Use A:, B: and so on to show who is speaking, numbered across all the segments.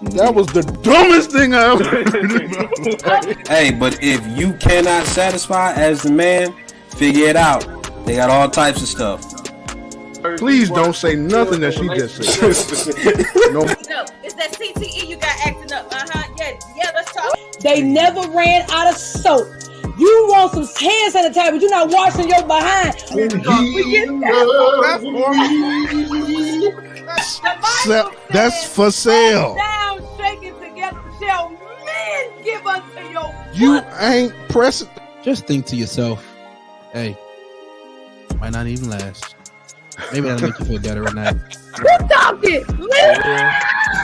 A: That was the dumbest thing I ever heard.
B: Hey, but if you cannot satisfy as the man, figure it out. They got all types of stuff.
A: Please don't say nothing that she just said.
C: No, it's that CTE you got acting up. Yeah, let's talk.
D: They never ran out of soap. You want some hand sanitizer, but you're not washing your behind.
A: That's for sale.
D: Down, shaking together, shall men give unto your
A: You ain't pressing.
E: Just think to yourself, hey, might not even last. Maybe that'll make you feel better right now.
D: Who talking?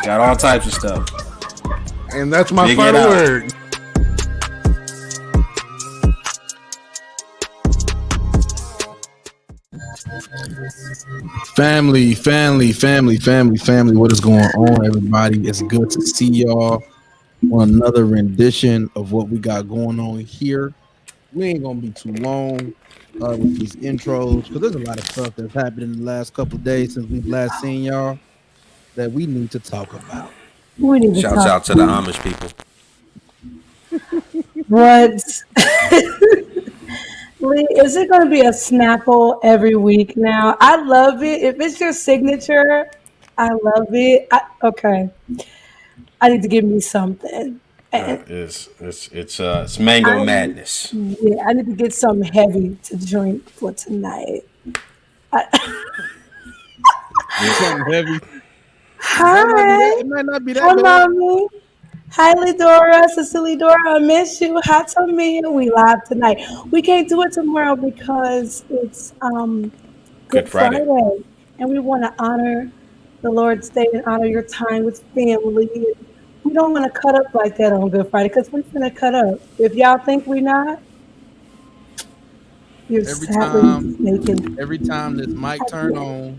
B: Got all types of stuff.
A: And that's my final word.
E: Family. What is going on, everybody? It's good to see y'all on another rendition of what we got going on here. We ain't gonna be too long with these intros because there's a lot of stuff that's happened in the last couple of days since we've last seen y'all that we need to talk about.
B: Shouts out to the Amish people.
D: What? Lee, is it going to be a Snapple every week now? I love it. If it's your signature, I love it. Okay. I need to give me something.
B: It's mango madness.
D: Yeah, I need to get something heavy to drink for tonight.
E: Something heavy.
D: Hi.
E: It might not be that
D: Hi,
E: bad.
D: Mommy. Hi, Lidora, Cecily Dora. I miss you. Hi, Tamia. We live tonight. We can't do it tomorrow because it's Good Friday. And we want to honor the Lord's Day and honor your time with family. We don't want to cut up like that on Good Friday because we're going to cut up. If y'all think we're not, you're
E: Every time this mic turn on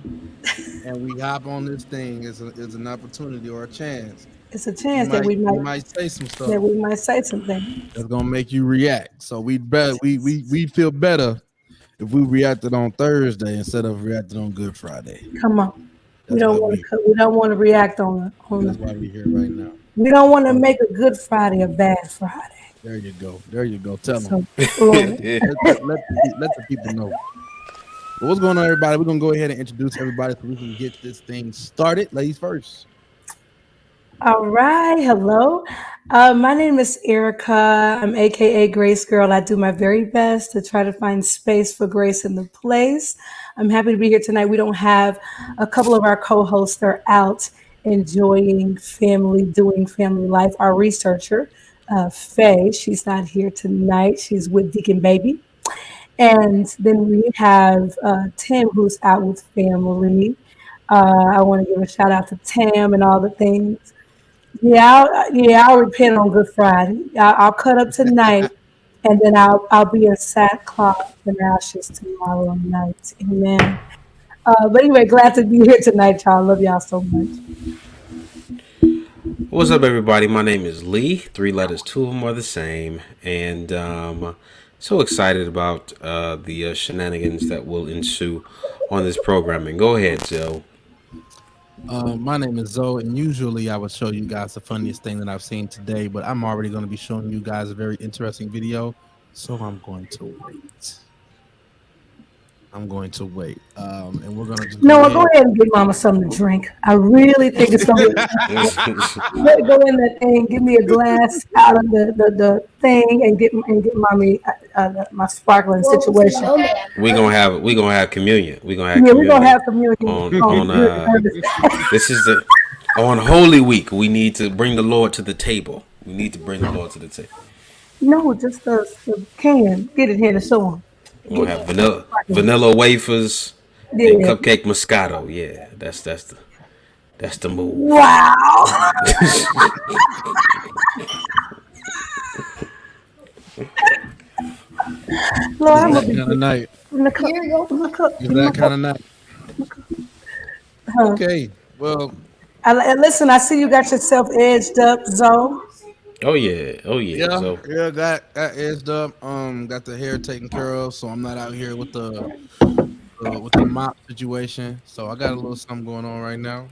E: and we hop on this thing is an opportunity or a chance.
D: It's a chance that we
E: might say some stuff.
D: That we might say some things.
E: That's gonna make you react. So we feel better if we reacted on Thursday instead of reacting on Good Friday.
D: Come on. We don't want to react on
E: That's why we're here right now.
D: We don't want to make a Good Friday a bad Friday.
E: There you go. Tell them. let the people know. But what's going on, everybody? We're gonna go ahead and introduce everybody so we can get this thing started. Ladies first.
D: All right. Hello. My name is Erica. I'm AKA Grace Girl. I do my very best to try to find space for Grace in the place. I'm happy to be here tonight. We don't have a couple of our co-hosts that are out enjoying family, doing family life. Our researcher, Faye, she's not here tonight. She's with Deacon Baby. And then we have Tim, who's out with family. I want to give a shout out to Tam and all the things. I'll repent on Good Friday. I'll cut up tonight, and then I'll be in sackcloth and ashes tomorrow night. Amen. But anyway, glad to be here tonight, y'all. Love y'all so much.
B: What's up, everybody? My name is Lee. 3 letters, 2 of them are the same, and so excited about the shenanigans that will ensue on this programming. Go ahead, Joe.
E: My name is Zoe, and usually I would show you guys the funniest thing that I've seen today, but I'm already going to be showing you guys a very interesting video, so I'm going to wait. And we're going to just
D: go ahead and give Mama something to drink. I really think it's going to go in that thing, give me a glass out of the thing, and get Mommy my sparkling situation.
B: We're gonna have communion. We're gonna have communion on this is on Holy Week. We need to bring the Lord to the table.
D: No, just the can. Get it here to show him.
B: We'll have vanilla wafers and cupcake Moscato. Yeah, that's the move.
D: Wow. Lord, I'm
E: that kind of night.
D: Here you go.
E: That kind of night. Okay, well.
D: Listen, I see you got yourself edged up, Zoe.
B: Oh yeah. So.
E: Yeah, got edged up. Got the hair taken care of, so I'm not out here with the mop situation. So I got a little something going on right now.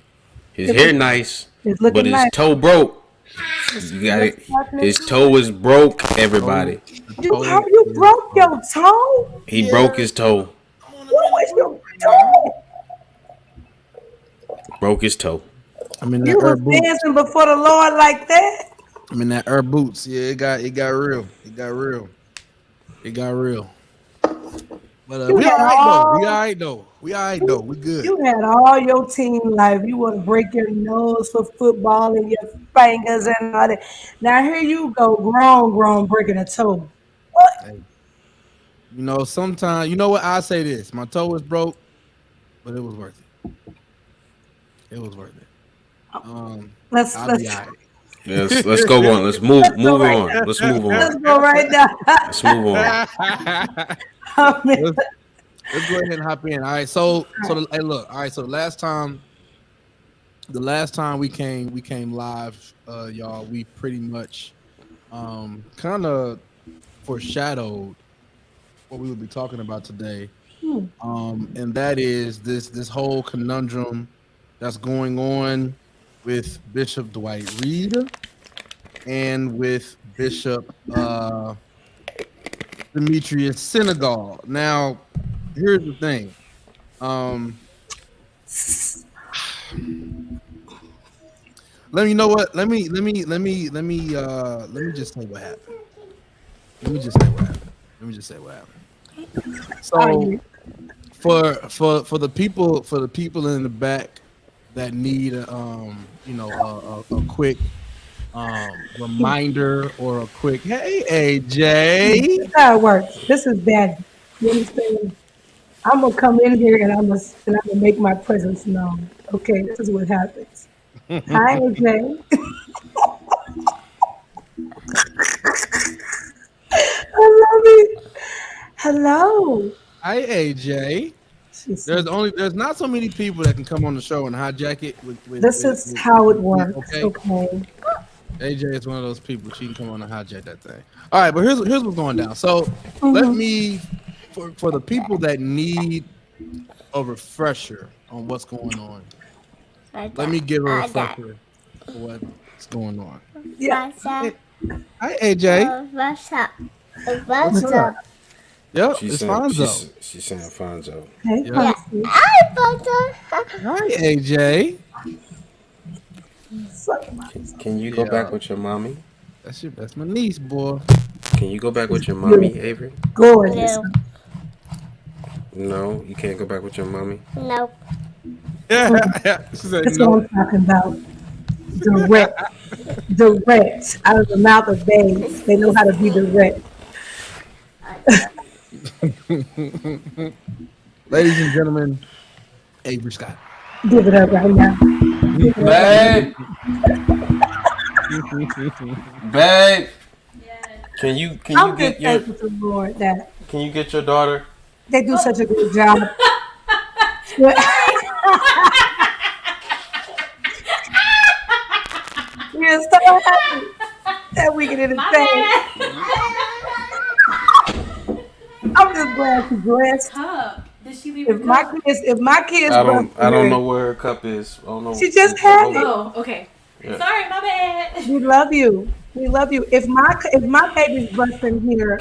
B: His hair nice,
D: It's
B: but
D: looking
B: his
D: nice.
B: toe broke. You got it. His toe is broke. Everybody,
D: You broke your toe?
B: he broke his toe.
D: What was your toe?
B: Broke his toe.
E: I'm in
D: You
E: that
D: was
E: herb boots.
D: dancing before the Lord like that?
E: I'm in that herb boots. Yeah, it got real. It got real. It got real. But
D: You
E: we
D: had
E: all right though.
D: all-
E: We all right though. We all right though. We good.
D: You had all your teen life. You want to break your nose for football and your fingers and all that. Now here you go, grown, breaking a toe. What?
E: Hey, you know, sometimes you know what I say this. My toe was broke, but it was worth it. It was worth it.
D: Let's
E: I'll be all right.
B: Let's go on. Let's move
D: right
B: on.
D: now.
B: Let's move
D: Let's
B: on.
D: go right now.
B: Let's move on.
D: I mean,
E: Let's go ahead and hop in. All right. Hey, look. All right. So the last time we came live, y'all, we pretty much kind of foreshadowed what we would be talking about today. And that is this whole conundrum that's going on with Bishop Dwight Reed and with Bishop Demetrius Senigal. Now, here's the thing. Let me know what. Let me just say what happened. Let me just say what happened. So, for the people in the back that need a quick reminder or a quick hey AJ.
D: this is how it works. This is bad. You understand? I'm gonna come in here and I'm gonna make my presence known. Okay, this is what happens. Hi, AJ. I love it. Hello.
E: Hi AJ.
D: She's
E: There's not so many people that can come on the show and hijack it
D: This is how it works.
E: Okay.
D: Okay.
E: AJ is one of those people. She can come on and hijack that thing. All right, but here's what's going down. So let me for the people that need a refresher on what's going on. Let me give a refresher for what's going on.
D: Yeah.
E: Hi AJ.
F: What's up?
E: Yep,
B: She's
E: it's
B: saying,
E: Fonzo.
B: she's saying Fonzo.
D: Hey,
E: Yeah.
D: Fonzie.
E: Hi AJ.
B: Can you go back with your mommy?
E: That's my niece, boy.
B: Can you go back with your mommy, Avery?
D: Gorgeous.
B: No, you can't go back with your mommy.
F: Nope.
E: Yeah. She said
D: That's
E: no.
D: what I'm talking about. Direct. Out of the mouth of babes. They know how to be direct.
E: Ladies and gentlemen, Avery Scott.
D: Give it up right now.
B: Babe, babe, can you
D: I'm
B: get
D: just
B: your
D: thankful to the Lord that
B: can you get your daughter?
D: they do such a good job. We're so happy that we can entertain. I'm just glad she's blessed.
C: Cup. Did she leave
D: If my kids,
B: I
D: blessed
B: don't
D: her,
B: know where her cup is. I don't know.
D: She just had it.
C: Oh, okay.
B: Yeah.
C: Sorry, my bad.
D: We love you. We love you. If my baby's busting here,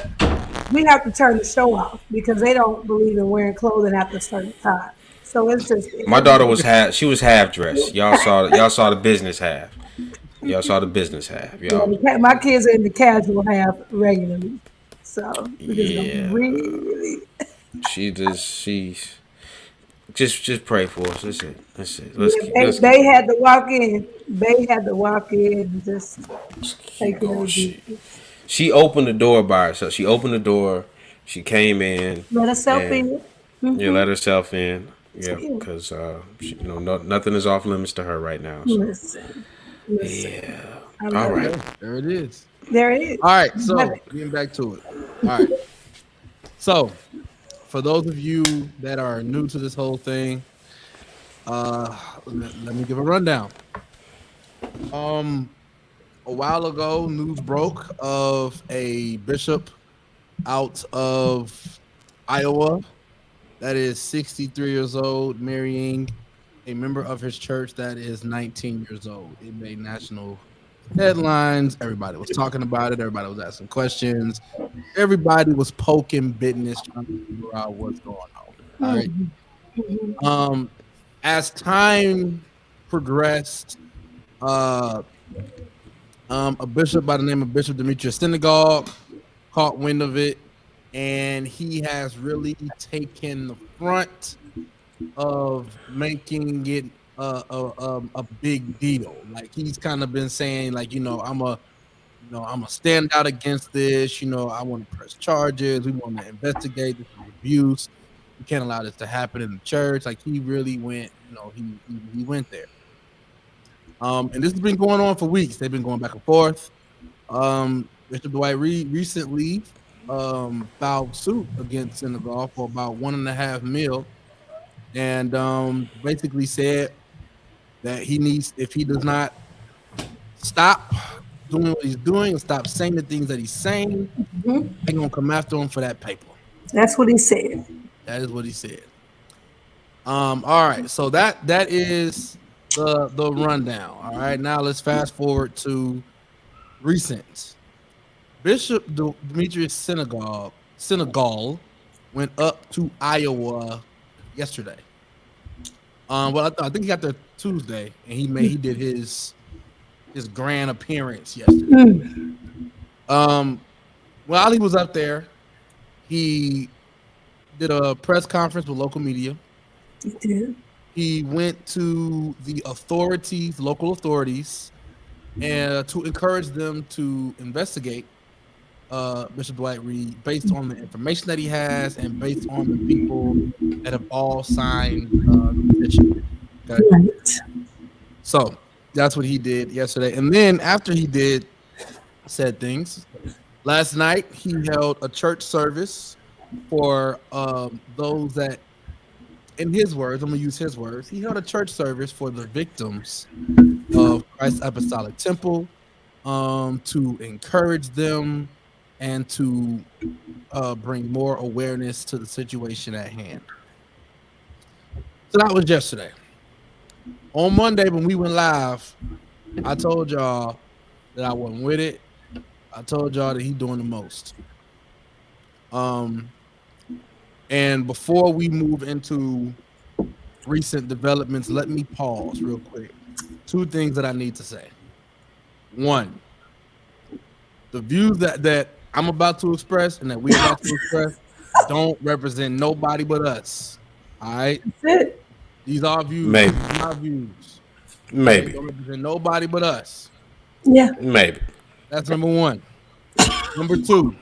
D: we have to turn the show off because they don't believe in wearing clothing after a certain time. So it's just
B: My daughter was half dressed. Y'all saw the business half. Y'all saw the business half. Y'all.
D: My kids are in the casual half regularly. So we just
B: Yeah.
D: don't really.
B: Just pray for us. That's it. Let's
D: They had to walk in. They had to walk in and just take
B: keep
D: care
B: going.
D: of it.
B: She opened the door by herself. She opened the door. She came in.
D: Let herself
B: and-
D: in.
B: Yeah, let herself in. Yeah,
D: Yeah.
B: because nothing is off limits to her right now. So.
D: Listen.
B: Yeah.
D: I love
B: All right.
D: it.
E: There it is.
D: There it is.
E: All right, so
D: Love it.
E: getting back to it. All right. So, for those of you that are new to this whole thing, let me give a rundown. A while ago, news broke of a bishop out of Iowa that is 63 years old marrying a member of his church that is 19 years old. It made national headlines. Everybody was talking about it. Everybody was asking questions. Everybody was poking business, trying to figure out what's going on. All right. As time progressed, a bishop by the name of Bishop Demetrius Senigal caught wind of it, and he has really taken the front of making it a big deal. Like he's kind of been saying, like, I'm a stand out against this. I want to press charges. We want to investigate this abuse. We can't allow this to happen in the church. Like he really went, he went there. And this has been going on for weeks. They've been going back and forth. Bishop Dwight Reed recently filed suit against Senigal for about $1.5 million, and basically said that he needs, if he does not stop doing what he's doing and stop saying the things that he's saying, they're gonna come after him for that paper.
D: That's what he said.
E: That is what he said. All right, so that is the rundown. All right, now let's fast forward to recent. Bishop Demetrius Senigal went up to Iowa yesterday. Well, I think he got there Tuesday, and he did his grand appearance yesterday. While he was up there, he did a press conference with local media.
D: He did.
E: He went to the local authorities, and to encourage them to investigate Bishop Dwight Reed based on the information that he has and based on the people that have all signed the petition. Okay?
D: Right.
E: So that's what he did yesterday. And then after he did said things, last night he held a church service for those that, in his words, I'm going to use his words, he held a church service for the victims of Christ's Apostolic Temple, to encourage them and to bring more awareness to the situation at hand. So that was yesterday. On Monday, when we went live, I told y'all that I wasn't with it. I told y'all that he's doing the most. And before we move into recent developments, let me pause real quick. Two things that I need to say. One, the views that I'm about to express and that we're about to express don't represent nobody but us. All right?
D: That's it.
E: These are views.
B: Maybe.
E: These are my views.
B: Maybe.
E: They don't represent nobody but us.
D: Yeah.
B: Maybe.
E: That's number one. Number two,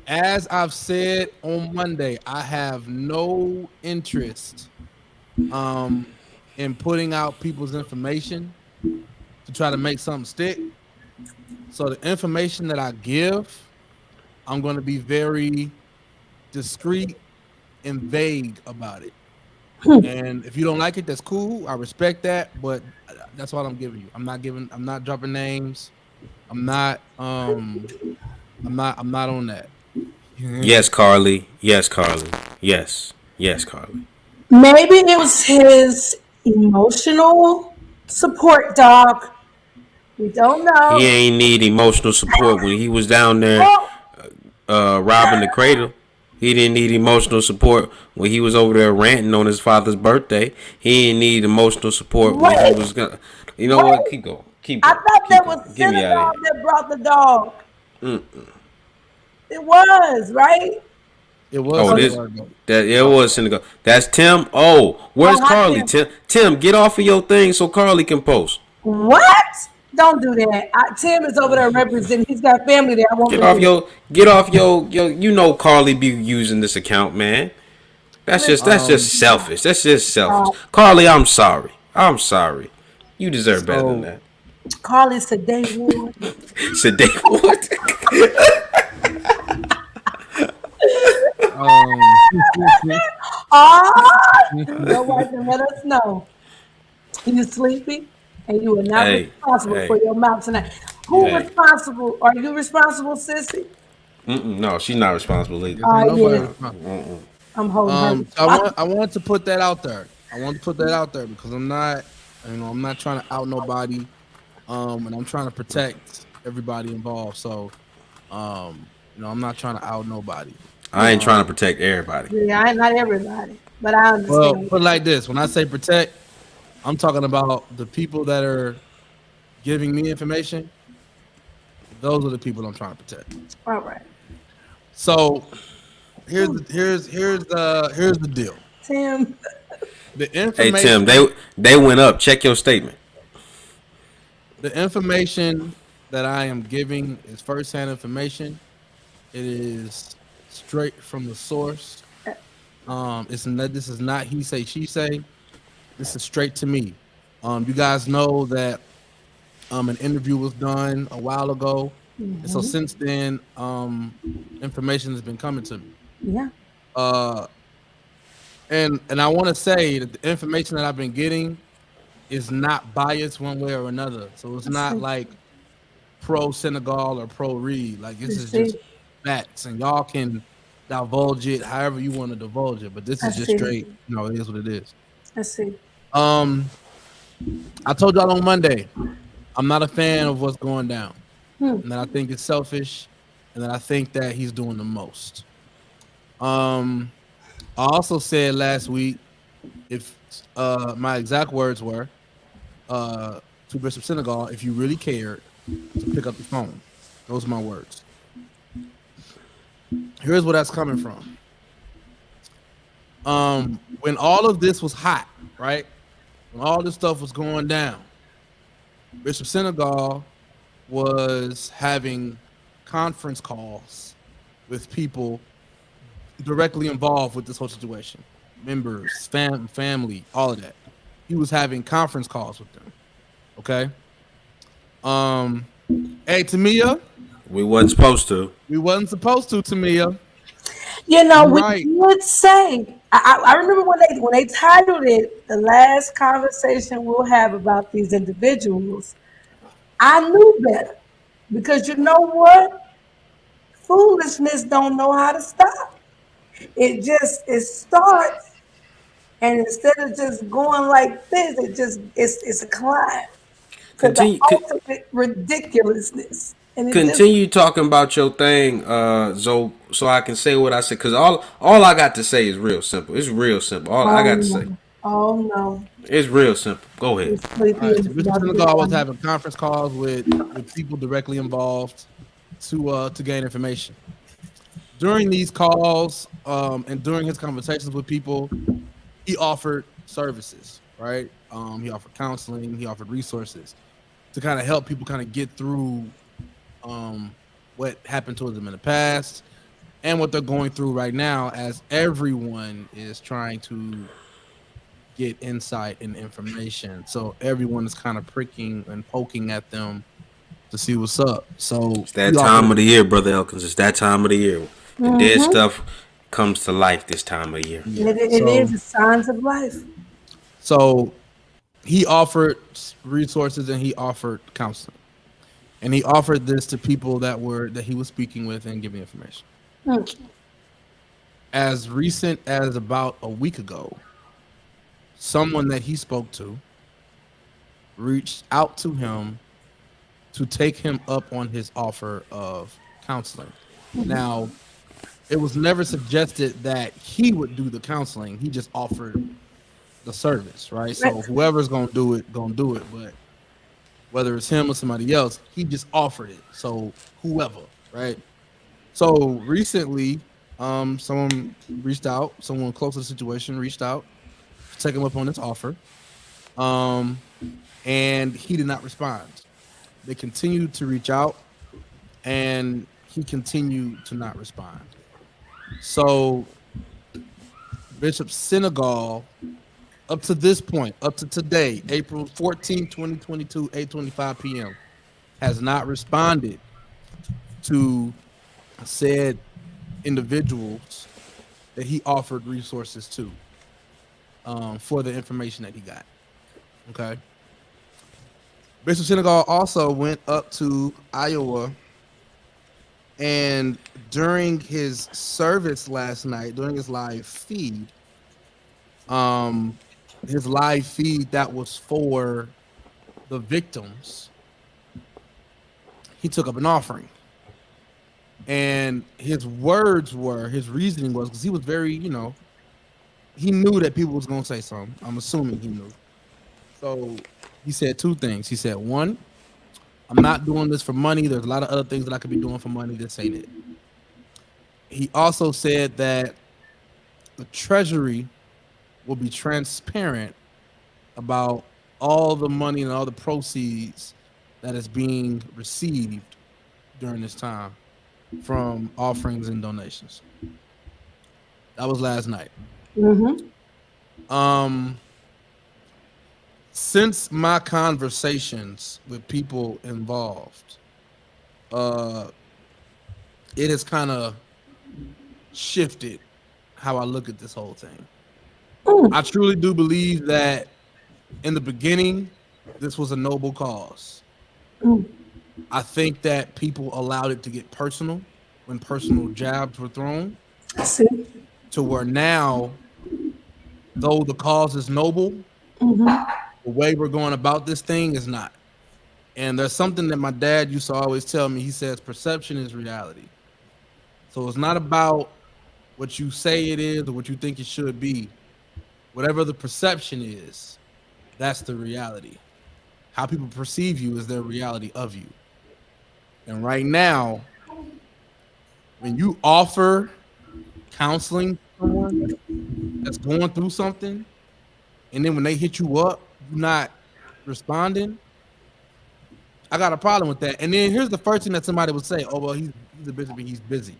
E: as I've said on Monday, I have no interest in putting out people's information to try to make something stick. So the information that I give, I'm going to be very discreet and vague about it. And if you don't like it, that's cool. I respect that, but that's what I'm giving you. I'm not dropping names. I'm not on that.
B: Yes, Carly. Yes, Carly. Yes. Yes, Carly.
D: Maybe it was his emotional support dog. We don't know.
B: He ain't need emotional support when he was down there robbing the cradle. He didn't need emotional support when he was over there ranting on his father's birthday. He didn't need emotional support when he was gonna. You know what? Keep going. Keep going.
D: I thought that was Senigal that brought the dog. It was, right?
E: It was.
B: Oh, it was Senigal. That's Tim. Oh, where's Carly? Tim, get off of your thing so Carly can post.
D: What? Don't do that. Tim is over there representing. He's got family there. I won't
B: Get off your. You know Carly be using this account, man. That's just selfish. That's just selfish. Carly, I'm sorry. You deserve better than that.
D: Carly's today one.
B: Today what?
D: Your wife can let us know. You sleepy? And you are not responsible for your mouth tonight. Who responsible? Are you responsible, sissy?
B: No, she's not responsible either.
D: I'm holding her.
E: I wanted to put that out there. I want to put that out there because I'm not trying to out nobody, and I'm trying to protect everybody involved. So, I'm not trying to out nobody.
B: I ain't trying to protect everybody.
D: Yeah, not everybody, but I
E: Well,
D: understand.
E: put it like this: when I say protect, I'm talking about the people that are giving me information. Those are the people I'm trying to protect.
D: All right,
E: So here's the deal.
D: Tim.
E: The
B: Hey Tim,
E: information
B: they went up. Check your statement.
E: the information that I am giving is firsthand information. It is straight from the source. This is not he say she say. This is straight to me. You guys know that an interview was done a while ago, and so since then, information has been coming to me.
D: Yeah,
E: Uh, and I want to say that the information that I've been getting is not biased one way or another. So it's not like pro Senegal or pro Reed. Like this is just facts, and y'all can divulge it however you want to divulge it. But this is just straight. It is what it is.
D: I see.
E: I told y'all on Monday, I'm not a fan of what's going down, and that I think it's selfish, and that I think that he's doing the most. I also said last week, if my exact words were to Bishop Senigal, if you really cared, to pick up the phone. Those are my words. Here's where that's coming from. When all of this was hot, right? When all this stuff was going down, Bishop Senigal was having conference calls with people directly involved with this whole situation. Members, family, all of that. He was having conference calls with them. Okay. Hey, Tamia.
B: We wasn't supposed to.
E: Tamia.
D: We would say. I remember when they titled it, "The Last Conversation We'll Have About These Individuals." I knew better because you know what? Foolishness don't know how to stop. It starts, and instead of just going like this, it's a climb to the
B: Continue.
D: ultimate ridiculousness. And
B: Continue talking about your thing, so I can say what I said. Cause all I got to say is real simple. It's real simple. All I got to say.
D: Oh no.
B: It's real simple. Go ahead.
E: Bishop Senigal was having conference calls with people directly involved to gain information. During these calls, and during his conversations with people, he offered services, right? He offered counseling, he offered resources to kind of help people kind of get through what happened to them in the past and what they're going through right now, as everyone is trying to get insight and information. So everyone is kind of pricking and poking at them to see what's up. So
B: it's that time of the year, Brother Elkins. It's that time of the year. The dead stuff comes to life this time of year.
D: It is the signs of life.
E: So he offered resources and he offered counseling. And he offered this to people that he was speaking with and giving information. As recent as about a week ago, someone that he spoke to reached out to him to take him up on his offer of counseling. Now, it was never suggested that he would do the counseling. He just offered the service, right? So whoever's gonna do it, but whether it's him or somebody else, he just offered it. So whoever, right? So recently, someone reached out, someone close to the situation reached out to take him up on this offer. And he did not respond. They continued to reach out and he continued to not respond. So Bishop Senigal, up to this point, up to today, April 14, 2022, 8:25 p.m., has not responded to said individuals that he offered resources to for the information that he got. Okay. Bishop Senigal also went up to Iowa, and during his service last night, during his live feed, his live feed that was for the victims, he took up an offering. And his reasoning was because he was very, he knew that people was going to say something. I'm assuming he knew. So he said two things. He said, one, I'm not doing this for money. There's a lot of other things that I could be doing for money. This ain't it. He also said that the Treasury will be transparent about all the money and all the proceeds that is being received during this time from offerings and donations. That was last night. Since my conversations with people involved, it has kind of shifted how I look at this whole thing. I truly do believe that in the beginning, this was a noble cause. I think that people allowed it to get personal when personal jabs were thrown. To where now, though the cause is noble, the way we're going about this thing is not. And there's something that my dad used to always tell me. He says, perception is reality. So it's not about what you say it is or what you think it should be. Whatever the perception is, that's the reality. How people perceive you is their reality of you. And right now, when you offer counseling to someone that's going through something, and then when they hit you up, you're not responding, I got a problem with that. And then here's the first thing that somebody would say, oh, well, he's a bishop and he's busy.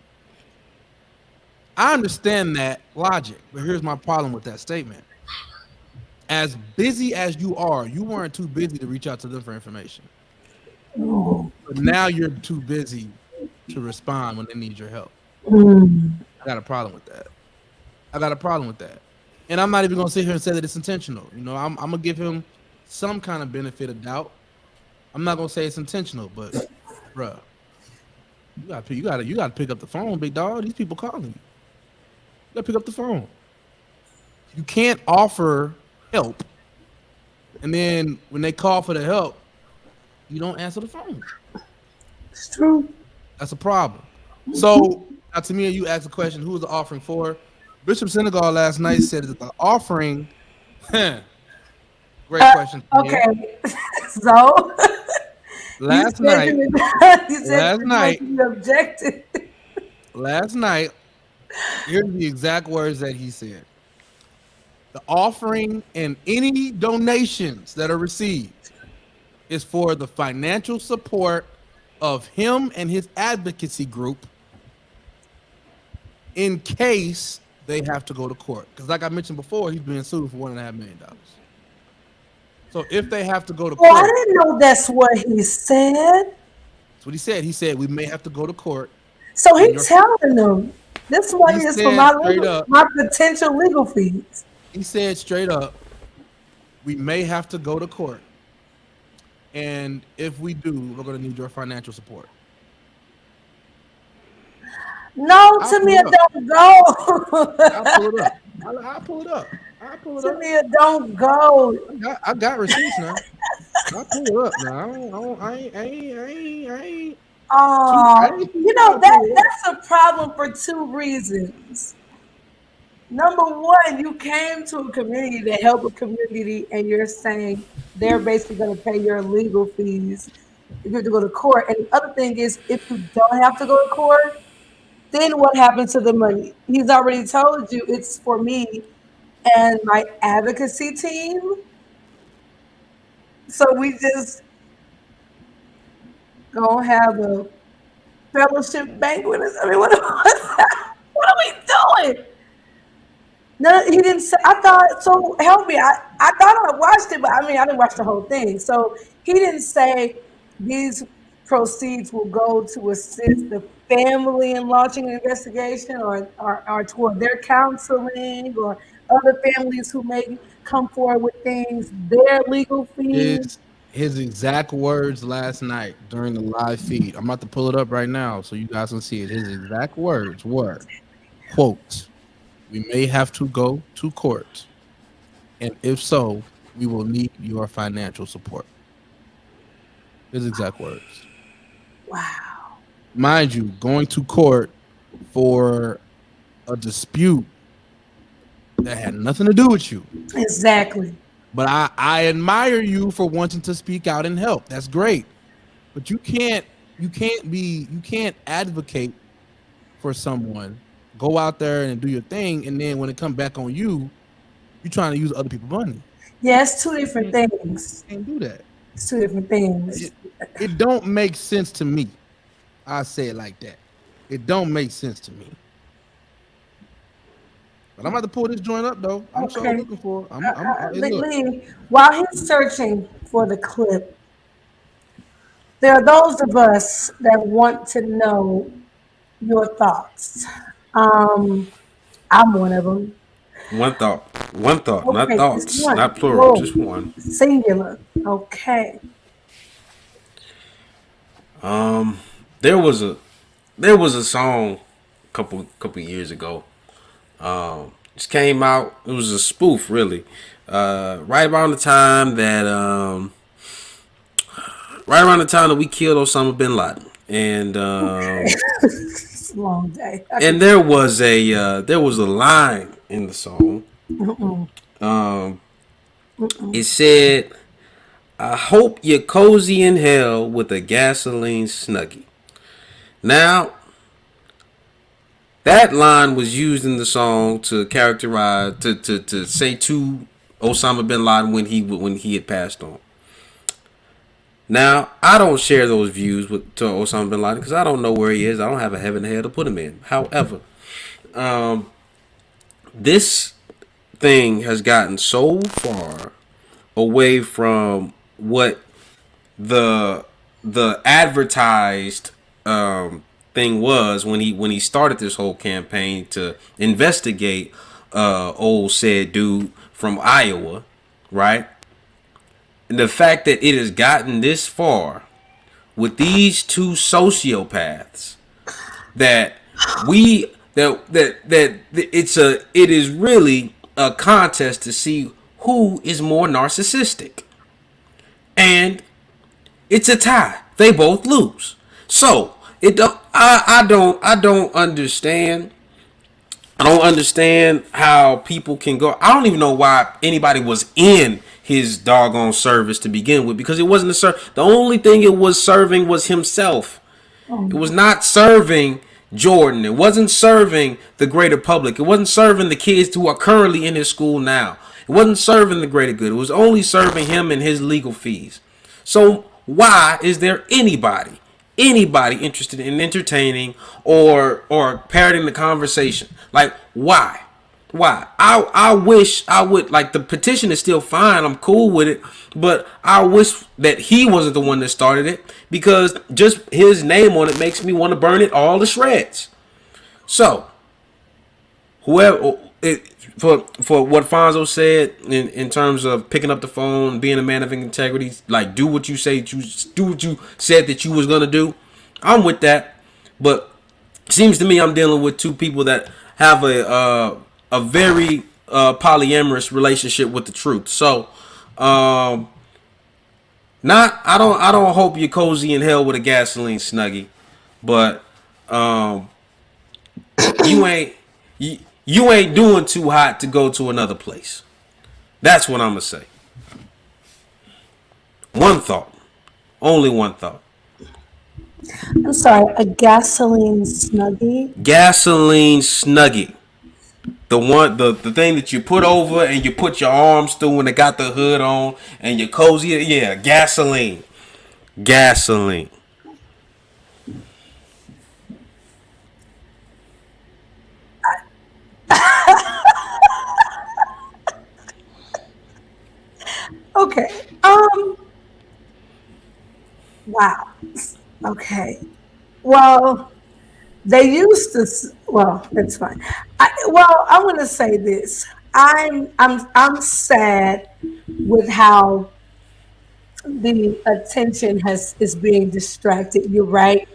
E: I understand that logic, but here's my problem with that statement. As busy as you are, you weren't too busy to reach out to them for information. But now you're too busy to respond when they need your help. I got a problem with that. And I'm not even going to sit here and say that it's intentional. I'm going to give him some kind of benefit of doubt. I'm not going to say it's intentional, but bruh, you got to pick up the phone, big dog. These people calling you. You got to pick up the phone. You can't offer help, and then when they call for the help, you don't answer the phone.
D: It's true.
E: That's a problem. So, now to me, and you asked the question, who was the offering for? Bishop Senigal last night said that the offering. Great question.
D: Okay, so
E: last night, here's the exact words that he said. The offering and any donations that are received is for the financial support of him and his advocacy group in case they have to go to court. Because like I mentioned before, he's being sued for $1.5 million. So if they have to go to court.
D: I didn't know that's what he said.
E: That's what he said. He said, we may have to go to court.
D: So he's telling them this money is for my potential legal fees.
E: He said straight up, we may have to go to court. And if we do, we're going to need your financial support.
D: No, to me, it don't go.
E: I'll pull it up.
D: To me, it don't go.
E: I got receipts now. I'll pull it up now. I ain't.
D: That's a problem for two reasons. Number one, you came to a community to help a community, and you're saying they're basically going to pay your legal fees if you have to go to court. And the other thing is, if you don't have to go to court, then what happens to the money? He's already told you it's for me and my advocacy team. So we just gonna have a fellowship banquet. I mean, what are we doing? No, he didn't say. I thought so. Help me. I thought I watched it, but I didn't watch the whole thing. So he didn't say these proceeds will go to assist the family in launching an investigation, or toward their counseling, or other families who may come forward with things, their legal fees.
E: His exact words last night during the live feed. I'm about to pull it up right now so you guys can see it. His exact words were, quote, we may have to go to court. And if so, we will need your financial support. His exact words.
D: Wow.
E: Mind you, going to court for a dispute that had nothing to do with you.
D: Exactly.
E: But I admire you for wanting to speak out and help. That's great. But you can't advocate for someone, go out there and do your thing, and then when it comes back on you, you're trying to use other people's money.
D: Yeah, it's two different things.
E: You can't do that.
D: It's two different things.
E: It don't make sense to me. I say it like that. It don't make sense to me. But I'm about to pull this joint up though. I'm so looking for it.
D: Lee, while he's searching for the clip, there are those of us that want to know your thoughts. I'm one of them.
B: One thought, not
D: Okay,
B: thoughts,
D: just one.
B: not plural,
D: Whoa.
B: just one.
D: Singular. Okay.
B: There was a song a couple years ago. Just came out. It was a spoof, really. Right around the time that we killed Osama bin Laden, and
D: It's a long day.
B: and there was a line in the song. It said, "I hope you're cozy in hell with a gasoline snuggie." Now, that line was used in the song to characterize, to say to Osama bin Laden when he had passed on. Now, I don't share those views to Osama bin Laden because I don't know where he is. I don't have a heaven and hell to put him in. However, this thing has gotten so far away from what the advertised thing was when he started this whole campaign to investigate old said dude from Iowa, right? And the fact that it has gotten this far with these two sociopaths that it is really a contest to see who is more narcissistic. And it's a tie. They both lose. So I don't understand. I don't understand how people can go. I don't even know why anybody was in his doggone service to begin with, because it wasn't the only thing it was serving was himself. It was not serving Jordan. It wasn't serving the greater public. It wasn't serving the kids who are currently in his school now. It wasn't serving the greater good. It was only serving him and his legal fees. So why is there anybody interested in entertaining or parroting the conversation? Like, why? I wish I would, like, the petition is still fine. I'm cool with it. But I wish that he wasn't the one that started it, because just his name on it makes me want to burn it all to shreds. So, whoever, for what Fonzo said in terms of picking up the phone, being a man of integrity, like, do what you said that you was gonna do, I'm with that. But it seems to me I'm dealing with two people that have a very polyamorous relationship with the truth. So, I don't hope you're cozy in hell with a gasoline snuggie, but you ain't doing too hot to go to another place. That's what I'm gonna say. One thought, only one thought.
D: I'm sorry, a gasoline snuggie?
B: Gasoline snuggie. The thing that you put over and you put your arms through when it got the hood on and you're cozy. Yeah, gasoline. Gasoline.
D: Okay. Wow. Okay. Well, they used to. Well, that's fine. I want to say this. I'm sad with how the attention is being distracted. You're right.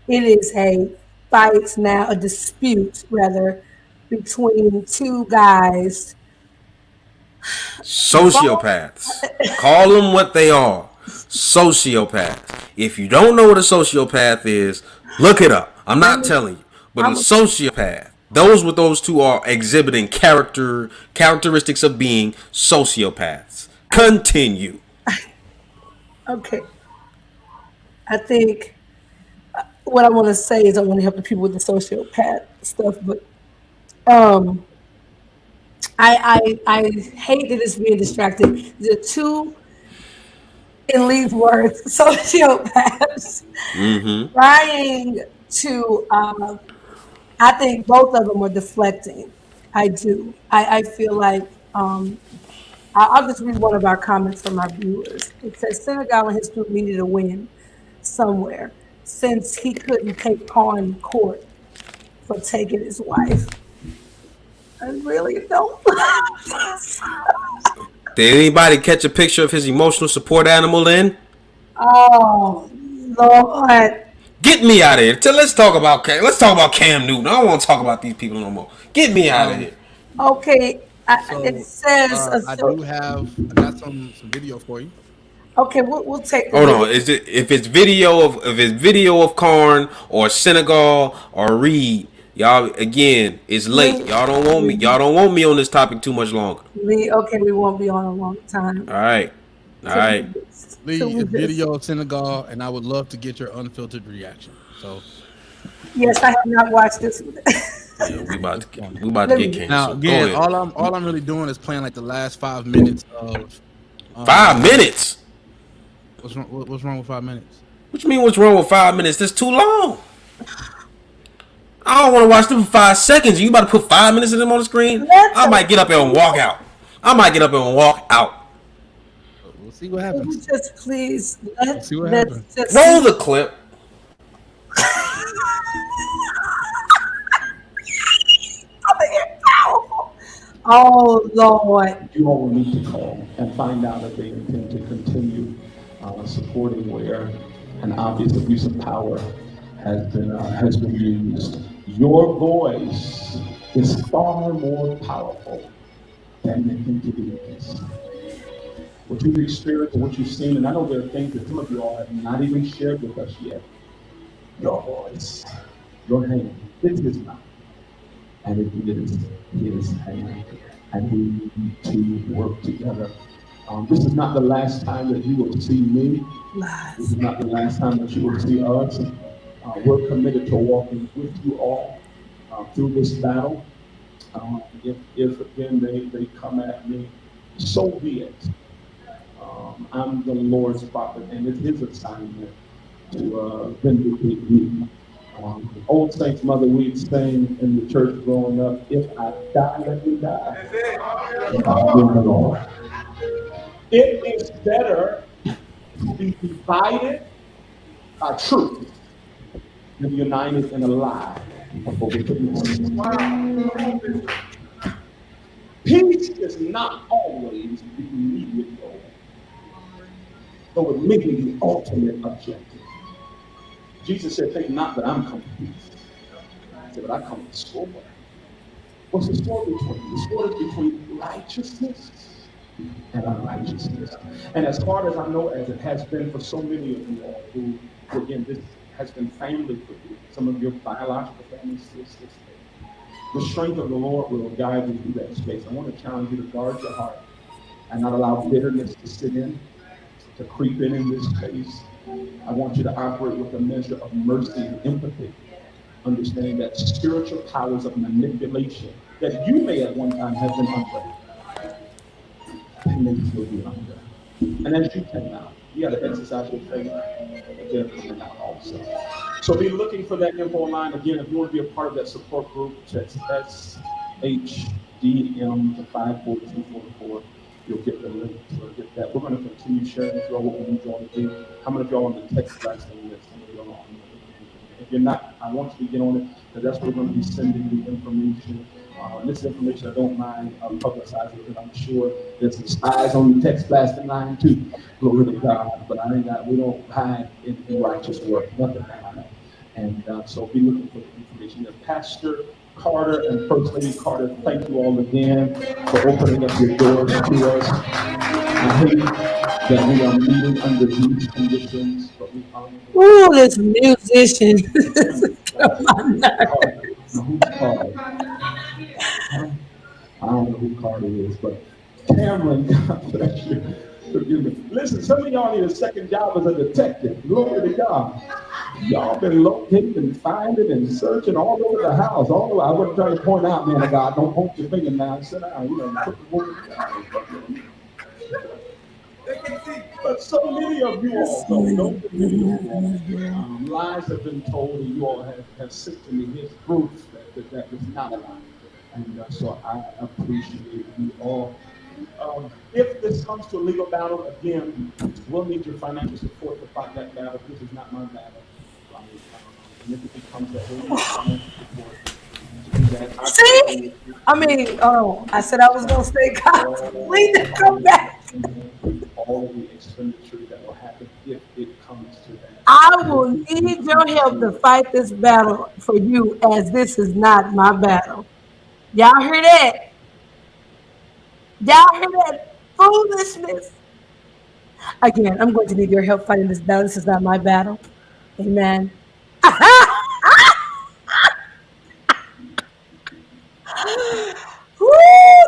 D: It is a fight now, a dispute rather, between two guys
B: Sociopaths. Call them what they are. Sociopaths. If you don't know what a sociopath is, look it up. I'm not telling you. But a sociopath, those with those two are exhibiting characteristics of being sociopaths. Continue.
D: Okay. I think what I want to say is I want to help the people with the sociopath stuff, but I hate that it's being distracted. The two in Lee's words, sociopaths, trying to. I think both of them are deflecting. I do. I feel like I'll just read one of our comments from our viewers. It says Senigal and his group needed a win somewhere since he couldn't take Karn in court for taking his wife. I really don't.
B: Did anybody catch a picture of his emotional support animal then?
D: Oh Lord.
B: Get me out of here. Let's talk about Cam Newton. I don't want to talk about these people no more. Get me out of here.
D: Okay.
E: So,
D: It says
E: I got some video for you.
D: okay, we'll take
B: Hold on. If it's video of Karn or Senigal or Reed, y'all again, it's late. Y'all don't want me. Y'all don't want me on this topic too much longer.
D: Lee, okay, we won't be on a long time.
B: All right.
E: Lee, it's video of Senigal, and I would love to get your unfiltered reaction. So,
D: yes, I have not watched this one.
B: Yeah, we about to get canceled.
E: Now, again, all I'm really doing is playing like the last 5 minutes of
B: 5 minutes.
E: What's wrong with 5 minutes?
B: What you mean? What's wrong with 5 minutes? That's too long. I don't want to watch them for 5 seconds. You about to put 5 minutes of them on the screen? I might get up there and walk out.
E: We'll see what happens.
D: Just please
E: Let's see what happens.
B: Roll the clip.
D: Oh Lord.
G: You all will need to call and find out if they intend to continue supporting where an obvious abuse of power has been used. Your voice is far more powerful than the entities. What you've experienced and what you've seen, and I know there are things that some of you all have not even shared with us yet. Your voice, your hand, this is not. And it is his hand. And we need to work together. This is not the last time that you will see me. This is not the last time that you will see us. We're committed to walking with you all through this battle. If again they come at me, so be it. I'm the Lord's prophet, and it's his assignment to vindicate me. Old Saints Mother Weed sang in the church growing up, if I die, let me die. If I fear the Lord. It is better to be divided by truth than united in a lie. Peace is not always the immediate goal, though it may be the ultimate objective. Jesus said, think not that I'm come to peace. He said, but I come to sword. What's the sword between? The sword is between righteousness and unrighteousness. And as hard as I know, as it has been for so many of you all who again, this has been family for you. Some of your biological families still stay. The strength of the Lord will guide you through that space. I want to challenge you to guard your heart and not allow bitterness to sit in, to creep in this space. I want you to operate with a measure of mercy and empathy, understanding that spiritual powers of manipulation that you may at one time have been under, they may still be under. And as you came out, you got to exercise your faith, but they're coming out also. So be looking for that info line. Again, if you want to be a part of that support group, text SHDM to 54244. You'll get the link to get that. We're going to continue sharing with you all what we need you all to do. How many of y'all on the text blasting list? Some of y'all on the, if you're not, I want you to get on it, because that's where we're going to be sending you information. And this information I don't mind publicizing, because I'm sure there's some spies on the text blasting line too. Glory to God. But we don't hide in righteous work. Nothing hide. And so be looking for the information. The pastor Carter and First Lady Carter, thank you all again for opening up your doors to us. I hate that we are meeting under these conditions, but we honor the
D: Ooh, this musician. Come on now.
G: Now, who's Carter? Huh? I don't know who Carter is, but Cameron, God bless you. Forgive me. Listen, some of y'all need a second job as a detective. Glory to God. Y'all been locating and finding and searching all over the house. All over. I wasn't trying to point out, man of God, don't point your finger now. Sit down. You know, put the word down. But so many of you all don't forget you all. Lies have been told, and you all have sent to me his proof that was not a lie. And so I appreciate you all. If this comes to a legal battle, again, we'll need your financial support to fight that battle. This is not my battle. And if it becomes that, we'll need your financial support to do that.
D: See? I said I was going to stay calm. Please come back.
G: All of the expenditure that will happen if it comes to that.
D: I will need your help to fight this battle for you, as this is not my battle. Y'all hear that? Y'all hear that foolishness? Again, I'm going to need your help fighting this battle. This is not my battle. Amen. Woo,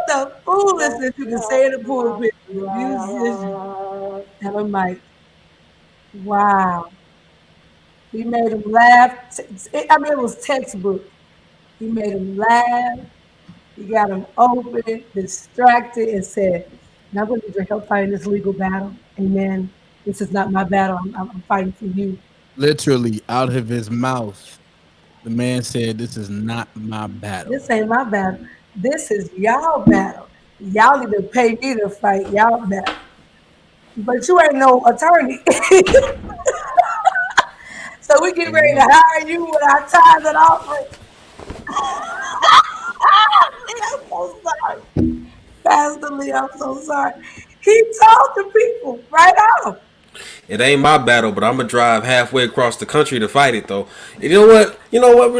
D: the foolishness you can say in the pulpit. Musician and a mic. Wow. He made him laugh. It was textbook. He made him laugh. He got him open, distracted, and said, now I'm going to need your help fighting this legal battle. Amen. This is not my battle. I'm fighting for you.
E: Literally out of his mouth, the man said, this is not my battle.
D: This ain't my battle. This is y'all battle. Y'all need to pay me to fight y'all battle. But you ain't no attorney. So we get ready to hire you with our tithes and offerings. I'm so sorry. Pastor Lee, I'm so sorry. He told the people right off.
B: It ain't my battle, but I'm gonna drive halfway across the country to fight it, though. And you know what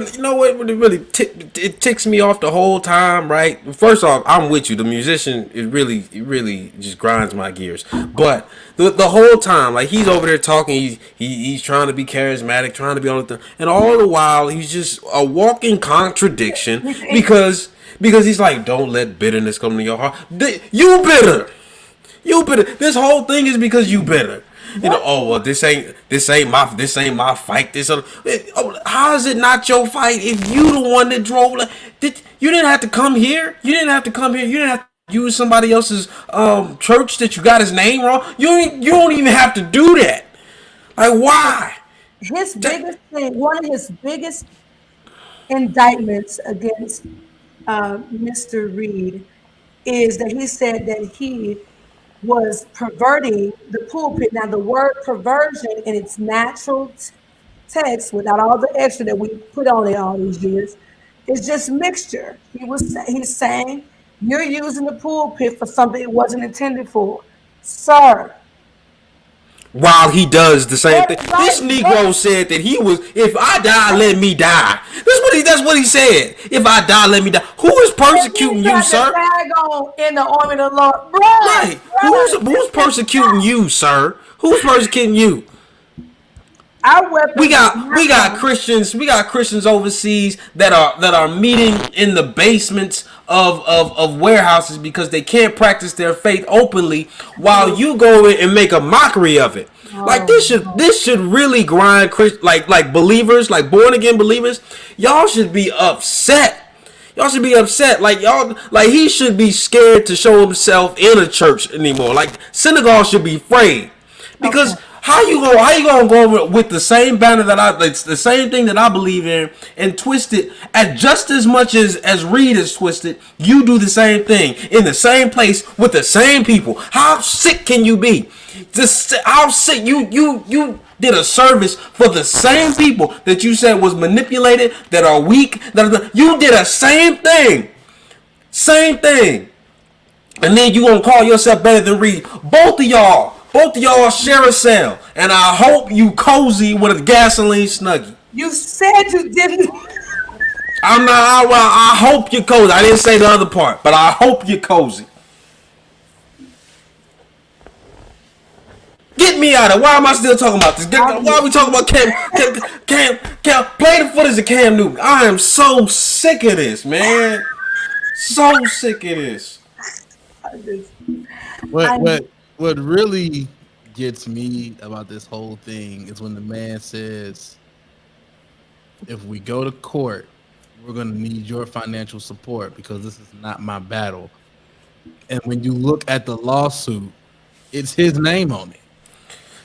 B: really it ticks me off the whole time, right? First off, I'm with you. The musician, it really just grinds my gears. But the whole time, like, he's over there talking, he's trying to be charismatic, trying to be on the thing, and all the while he's just a walking contradiction because he's like, don't let bitterness come to your heart. You bitter. This whole thing is because you bitter. You know, oh well, this ain't my fight. How is it not your fight if you the one that drove? You didn't have to come here. You didn't have to use somebody else's church that you got his name wrong. You don't even have to do that. Like, why?
D: His biggest thing, one of his biggest indictments against Mr. Reed is that he said that he was perverting the pulpit. Now, the word perversion in its natural text, without all the extra that we put on it all these years, is just mixture. He's saying you're using the pulpit for something it wasn't intended for, sir.
B: While he does the same thing, this Negro said that he was, if I die, let me die. That's what he said. If I die, let me die. Who is persecuting you, sir?
D: In the army of the Lord,
B: right? Who's persecuting you, sir? Who's persecuting you? We got Christians overseas that are meeting in the basements of warehouses because they can't practice their faith openly, while you go in and make a mockery of it. Like, this should really grind like believers, like born again believers. Y'all should be upset. Like he should be scared to show himself in a church anymore. Like, Senigal should be afraid, because how you gonna go with the same banner it's the same thing that I believe in, and twist it at just as much as Reed is twisted? You do the same thing in the same place with the same people. How sick can you be? How sick you did a service for the same people that you said was manipulated, that are weak, you did a same thing, and then you gonna call yourself better than Reed? Both of y'all share a cell, and I hope you cozy with a gasoline snuggie.
D: You said you didn't.
B: I'm not. Well, I hope you're cozy. I didn't say the other part, but I hope you're cozy. Get me out of it. Why am I still talking about this? Why are we talking about Cam? Play the footage of Cam Newton. I am so sick of this, man. So sick of this.
E: What really gets me about this whole thing is when the man says, if we go to court, we're going to need your financial support because this is not my battle. And when you look at the lawsuit, it's his name on it.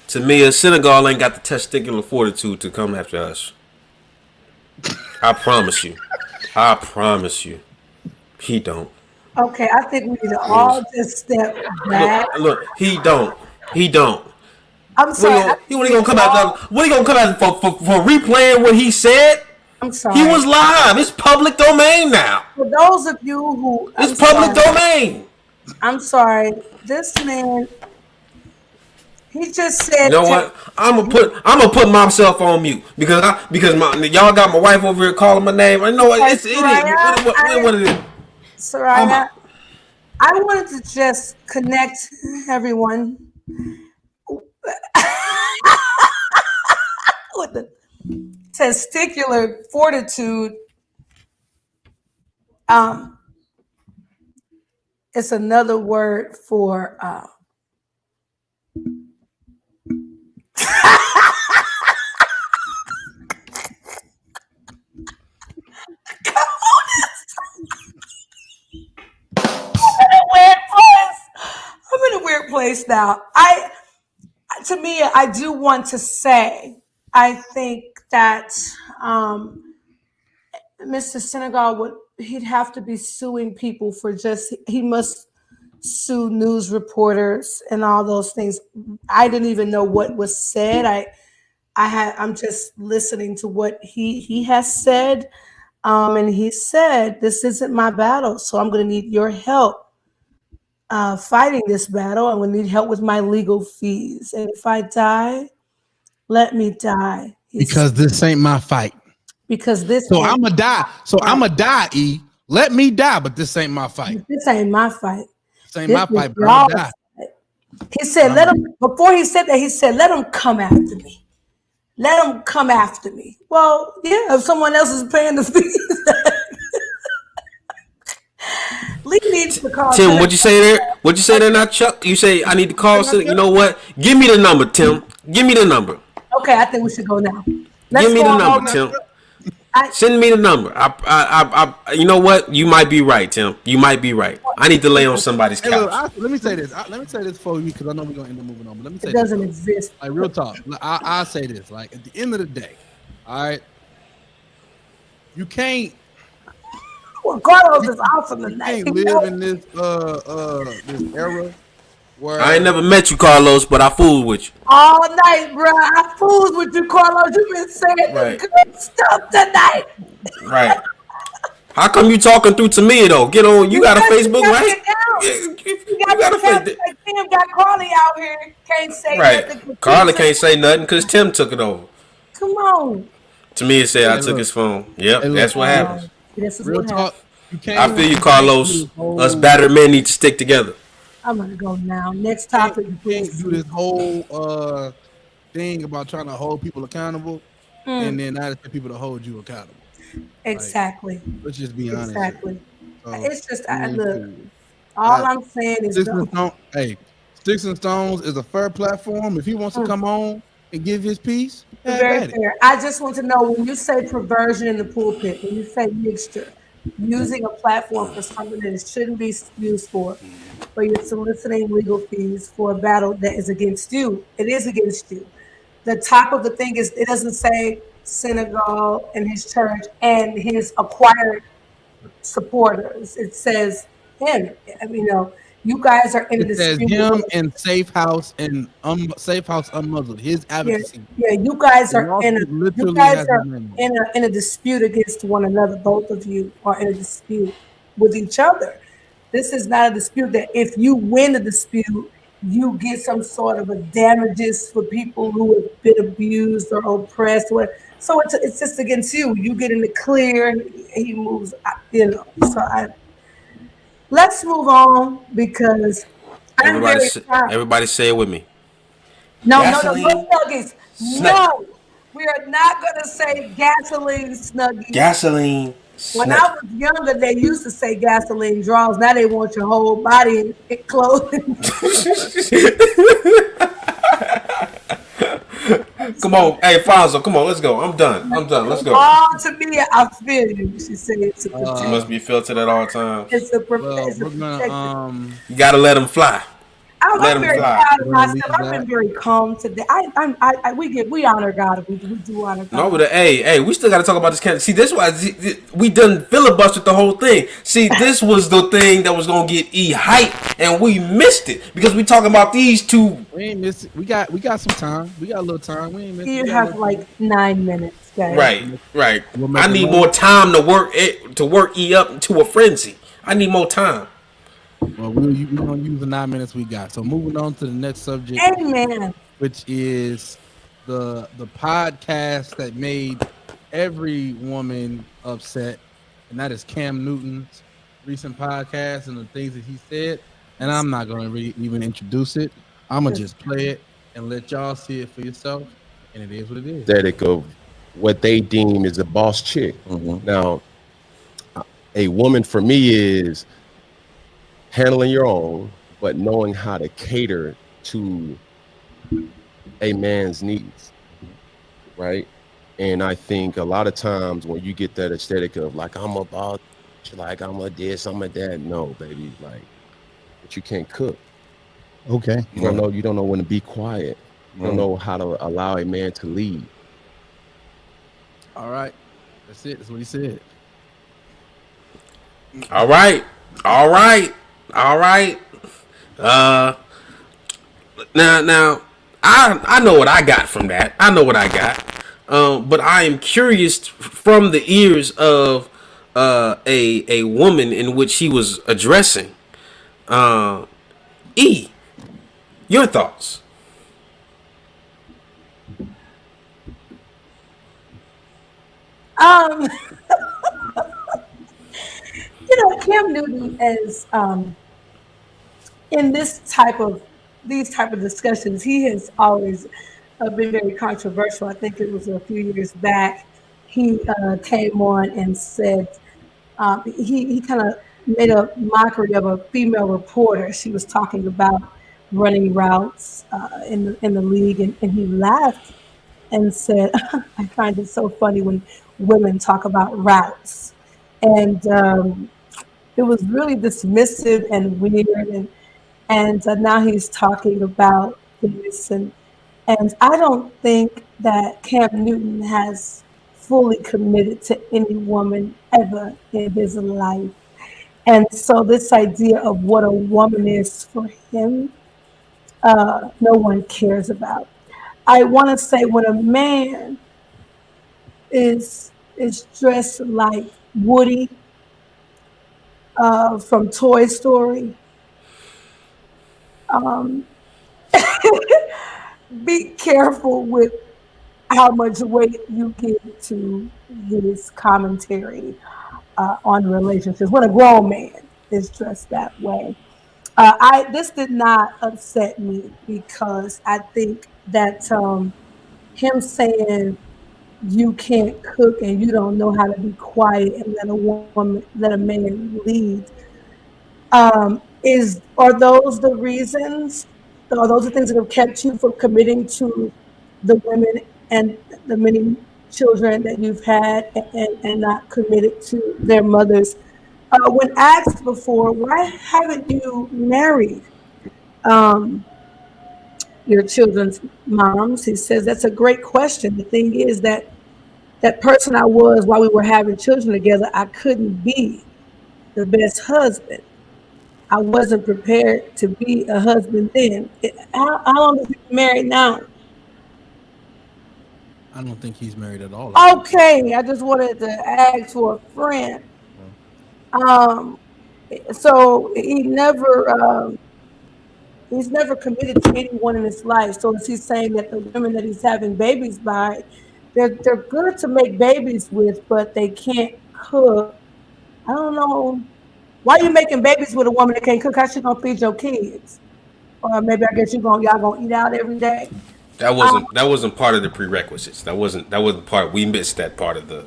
B: To me, a Senegal ain't got the testicular fortitude to come after us. I promise you. I promise you. He don't.
D: Okay, I think we need to all just step back.
B: Look, he don't. He don't.
D: I'm sorry.
B: What he gonna come after? What he gonna come after for replaying what he said?
D: I'm sorry.
B: He was live. It's public domain now.
D: For those of you who,
B: it's public domain.
D: I'm sorry. This man, he just said.
B: You know what? I'm gonna put myself on mute because y'all got my wife over here calling my name. I know what it is. What it is.
D: Soraya, I wanted to just connect everyone with the testicular fortitude. It's another word for I'm in a weird place now. I do want to say, I think that Mr. Senigal he'd have to be suing people for he must sue news reporters and all those things. I didn't even know what was said. I'm just listening to what he has said. And he said, this isn't my battle, so I'm going to need your help fighting this battle. I'm going to need help with my legal fees. And if I die, let me die.
E: Because this ain't my fight.
D: Because this.
E: So I'm going to die. So I'm going to die, E. Let me die, but this ain't my fight.
D: This ain't my fight.
E: This ain't my fight, but I'm going to die.
D: He said, before he said that, he said, let him come after me. Let them come after me. Well, yeah, if someone else is paying the fees. Lee needs to call.
B: Tim, what'd you say there? What'd you say there now, Chuck? You say I need to call. You know what? Give me the number, Tim. Give me the number.
D: Okay, I think we should go now.
B: Give me the number, Tim. Send me the number. You know what? You might be right, Tim. You might be right. I need to lay on somebody's couch.
E: Let me say this. Let me say this for you because I know we're gonna end up moving on. But let me say
D: it doesn't exist.
E: Like real talk. I say this. Like at the end of the day, all right. You can't.
D: Well, Carlos is awesome tonight.
E: You can't live in this this era. Where
B: I ain't never met you, Carlos, but I fooled with you
D: all night, bro. I fooled with you, Carlos. You've been saying the good stuff tonight.
B: Right. How come you talking through to me though? Get on. You got a Facebook, right?
D: You got a Facebook. Tim got Carly out here. Can't say nothing.
B: Carly can't say nothing because Tim took it over.
D: Come on.
B: To me, it said I took his phone. Yep, that's what happens.
E: Real talk.
B: I feel you, Carlos. Us battered men need to stick together.
D: I'm gonna go now. Next topic.
E: You can't do this whole thing about trying to hold people accountable, and then not expect people to hold you accountable.
D: Exactly.
E: Like, let's just be honest.
D: Exactly. So, it's just look. All I'm saying is,
E: Sticks and Stones is a fair platform. If he wants to come on and give his piece,
D: very fair. I just want to know, when you say perversion in the pulpit, when you say mixture, using a platform for something that it shouldn't be used for you're soliciting legal fees for a battle that is against you. It is against you. The top of the thing is, it doesn't say Senigal and his church and his acquired supporters. It says him. I mean, you guys are in a dispute.
E: It says him and Safe House and Safe House Unmuzzled. His advocacy.
D: Yeah, you guys are in a dispute against one another. Both of you are in a dispute with each other. This is not a dispute that if you win the dispute, you get some sort of a damages for people who have been abused or oppressed. So it's just against you. You get in the clear, and he moves. So let's move on because I'm very proud.
B: Everybody say it with me.
D: No
B: Gasoline,
D: Snuggies.
B: snug,
D: No, we are not going to say gasoline Snuggies.
B: gasoline,
D: When I
B: snug.
D: was younger, they used to say gasoline draws. Now they want your whole body in clothing.
B: Come on, hey Fonzo, come on, let's go. I'm done. Let's go.
D: To me, I feel you. She said it's a
B: You
D: protection.
B: must be filtered at all times.
D: It's a
E: Well,
D: it's a
E: we're gonna
D: protection.
B: You gotta let them fly. Let
D: I'm
B: them
D: very
B: fly.
D: proud of
E: We're gonna
D: myself.
E: leave
D: I've been
E: that.
D: very calm today. We honor God. We do honor God.
B: No, but hey, we still got to talk about this candidate. See, this why we done filibustered the whole thing. See, this was the thing that was gonna get hype, and we missed it because we talking about these two.
E: We ain't missed it. We got some time. We got a little time. We ain't missed
D: You
E: it.
D: have like 9 minutes, guys.
B: Right.
E: We'll make
B: I
E: it
B: need
E: long.
B: more time to work up to a frenzy. I need more time.
E: Well, we're gonna use the 9 minutes we got. So moving on to the next subject,
D: Amen.
E: which is the podcast that made every woman upset, and that is Cam Newton's recent podcast and the things that he said. And I'm not gonna even introduce it. I'm gonna just play it and let y'all see it for yourself. And it is what it is.
H: Aesthetic of what they deem is a boss chick. Now, a woman for me is handling your own, but knowing how to cater to a man's needs, right? And I think a lot of times when you get that aesthetic of like I'm a boss, like I'm a this, I'm a that, no, baby, like, but you can't cook.
E: Okay.
H: You don't know when to be quiet. You don't know how to allow a man to lead.
E: All right. That's it. That's what he said.
B: All right. Now, I know what I got from that. I know what I got. But I am curious from the ears of a woman in which he was addressing. E, your thoughts?
D: Cam Newton is in these type of discussions. He has always been very controversial. I think it was a few years back. He came on and said he kind of made a mockery of a female reporter. She was talking about running routes in the league, and he laughed and said, "I find it so funny when women talk about routes," and it was really dismissive and weird, and now he's talking about this, and I don't think that Cam Newton has fully committed to any woman ever in his life. And so this idea of what a woman is for him, no one cares about. I want to say when a man is dressed like Woody from Toy Story, be careful with how much weight you give to his commentary on relationships when a grown man is dressed that way. This did not upset me because I think that him saying you can't cook and you don't know how to be quiet and let a man lead, are those the reasons? Are those the things that have kept you from committing to the women and the many children that you've had and not committed to their mothers? When asked before, why haven't you married your children's moms? He says that's a great question. The thing is that person I was while we were having children together, I couldn't be the best husband. I wasn't prepared to be a husband then. How long have you been married now?
E: I don't think he's married at all.
D: Okay, I just wanted to ask for a friend. So he never He's never committed to anyone in his life. So is he saying that the women that he's having babies by, they're good to make babies with, but they can't cook? I don't know. Why are you making babies with a woman that can't cook? How she gonna feed your kids? Or maybe I guess y'all gonna eat out every day.
B: That wasn't part of the prerequisites. That wasn't part. We missed that part of the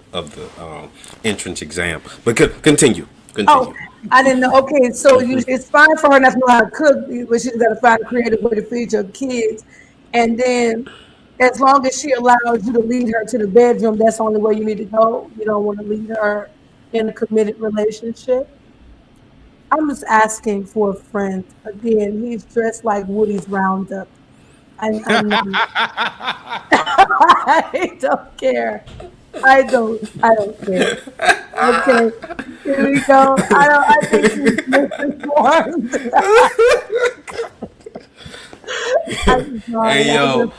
B: entrance exam. But continue.
D: Oh, I didn't know. Okay, so it's fine for her not to know how to cook, but she's got to find a creative way to feed your kids. And then, as long as she allows you to lead her to the bedroom, that's the only way you need to go. You don't want to lead her in a committed relationship. I'm just asking for a friend. Again, he's dressed like Woody's Roundup. I don't care. I don't care. Okay, here we go. I think he's misinformed.
B: Hey yo,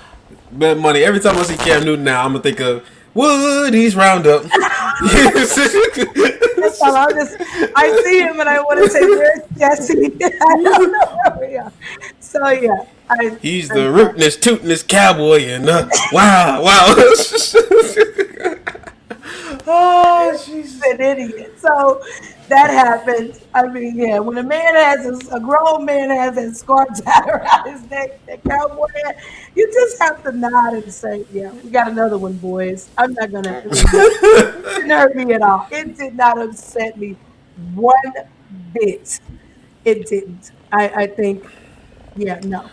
B: bet money. Every time I see Cam Newton now, I'm gonna think of Woody's Roundup.
D: That's all. I see him and I want to say, "Where's Jesse?" I don't know where we are. So yeah,
B: he's the rootinest, tootinest cowboy, and wow.
D: Oh, she's an idiot. So that happens. I mean, yeah, when a grown man has a scar tied around his neck, that cowboy hat, you just have to nod and say, yeah, we got another one, boys. I'm not going to. It didn't hurt me at all. It did not upset me one bit. It didn't. I think, yeah, no.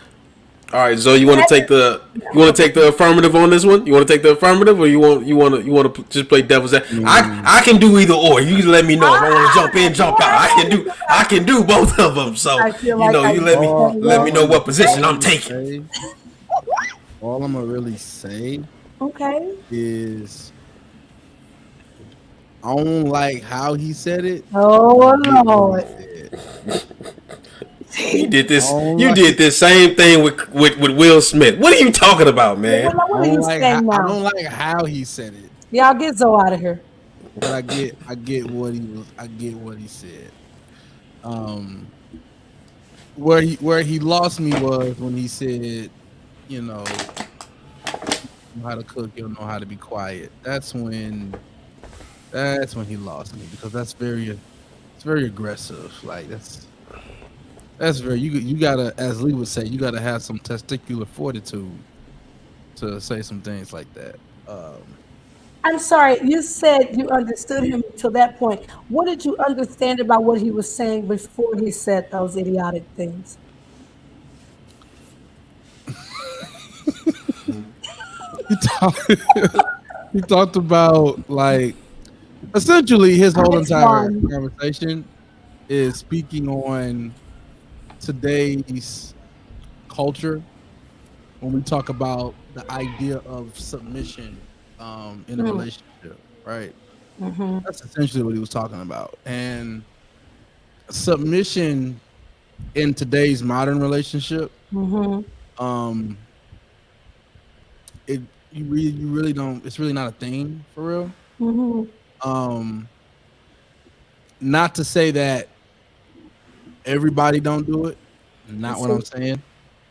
B: All right, so you want to take the affirmative on this one? You want to take the affirmative, or you want to just play devil's advocate? I can do either or. You just let me know if I want to jump in, jump out. I can do both of them. So you let me know what position I'm taking.
E: All I'm gonna really say, is I don't like how he said it.
D: Oh Lord.
B: You did this. You did this same thing with Will Smith. What are you talking about, man?
E: I don't like how he said it.
D: Y'all get Zoe out of here.
E: But I get what he said. Where he lost me was when he said, you know how to cook, you'll know how to be quiet. That's when he lost me, because it's very aggressive. Like that's very, you gotta, as Lee would say, you gotta have some testicular fortitude to say some things like that.
D: I'm sorry, you said you understood him to that point. What did you understand about what he was saying before he said those idiotic things?
E: He talked about, like, essentially his whole entire conversation is speaking on today's culture when we talk about the idea of submission in a relationship, right? That's essentially what he was talking about. And submission in today's modern relationship, you really don't, it's really not a thing for real. Not to say that everybody don't do it. Not what I'm saying.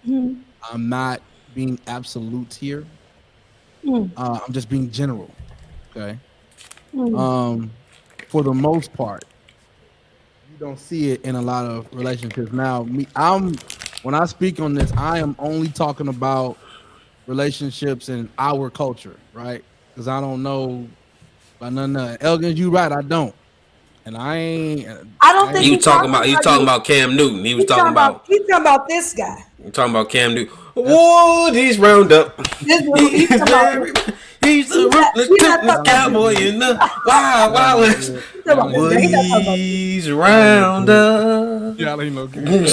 E: I'm not being absolute here. I'm just being general. Okay. For the most part, you don't see it in a lot of relationships. Now, when I speak on this, I am only talking about relationships in our culture, right? Because I don't know about none of that. Elgin, you right, I don't. And I
D: don't think
B: he's talking about Cam Newton. He's talking about
D: this guy.
B: He's talking about Cam Newton. Woody's Roundup. He's the ruthless cowboy in the wild west. Woody's Roundup.
E: Y'all ain't no good.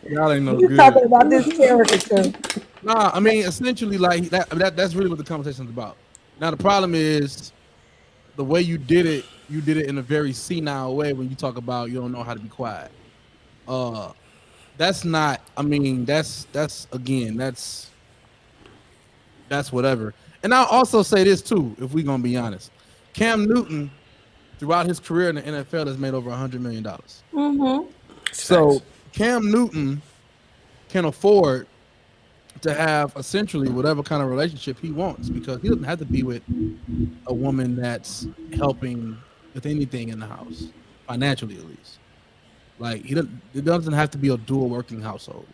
E: Y'all ain't no good.
D: You're talking about this character.
E: Nah, I mean, essentially, like that's really what the conversation's about. Now, the problem is the way you did it in a very senile way when you talk about you don't know how to be quiet. That's not, I mean, that's whatever. And I'll also say this too, if we're gonna be honest. Cam Newton, throughout his career in the NFL, has made over $100 million. So Cam Newton can afford to have essentially whatever kind of relationship he wants because he doesn't have to be with a woman that's helping with anything in the house, financially at least. Like it doesn't have to be a dual working household.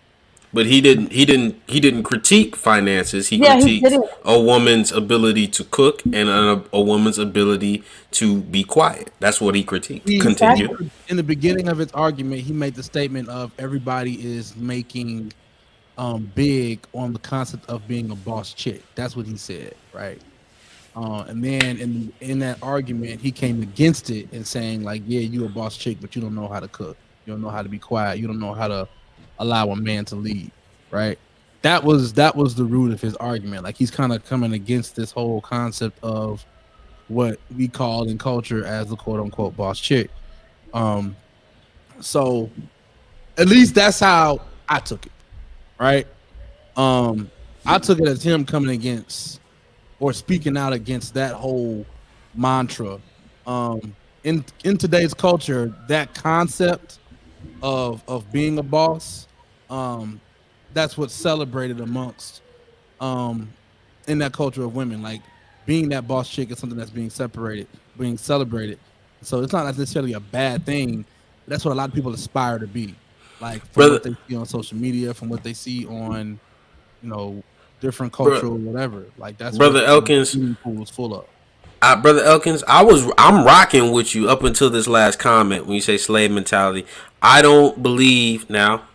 B: But he didn't critique finances. He
D: Yeah, he
B: critiqued
D: didn't.
B: a woman's ability to cook and a woman's ability to be quiet. That's what he critiqued. Continue.
E: In the beginning of his argument, he made the statement of everybody is making big on the concept of being a boss chick. That's what he said, right? And then in that argument, he came against it and saying like, yeah, you a boss chick, but you don't know how to cook. You don't know how to be quiet. You don't know how to allow a man to lead, right? That was the root of his argument. Like he's kind of coming against this whole concept of what we call in culture as the quote unquote boss chick. So at least that's how I took it, right? I took it as him coming against or speaking out against that whole mantra. In today's culture, that concept of being a boss, that's what's celebrated amongst in that culture of women. Like being that boss chick is something that's being celebrated. So it's not necessarily a bad thing. That's what a lot of people aspire to be. Like from what they see on social media, from what they see on, different cultural whatever. Like that's
B: Brother
E: what
B: Elkins
E: was full of.
B: Brother Elkins, I'm rocking with you up until this last comment when you say slave mentality. I don't believe now.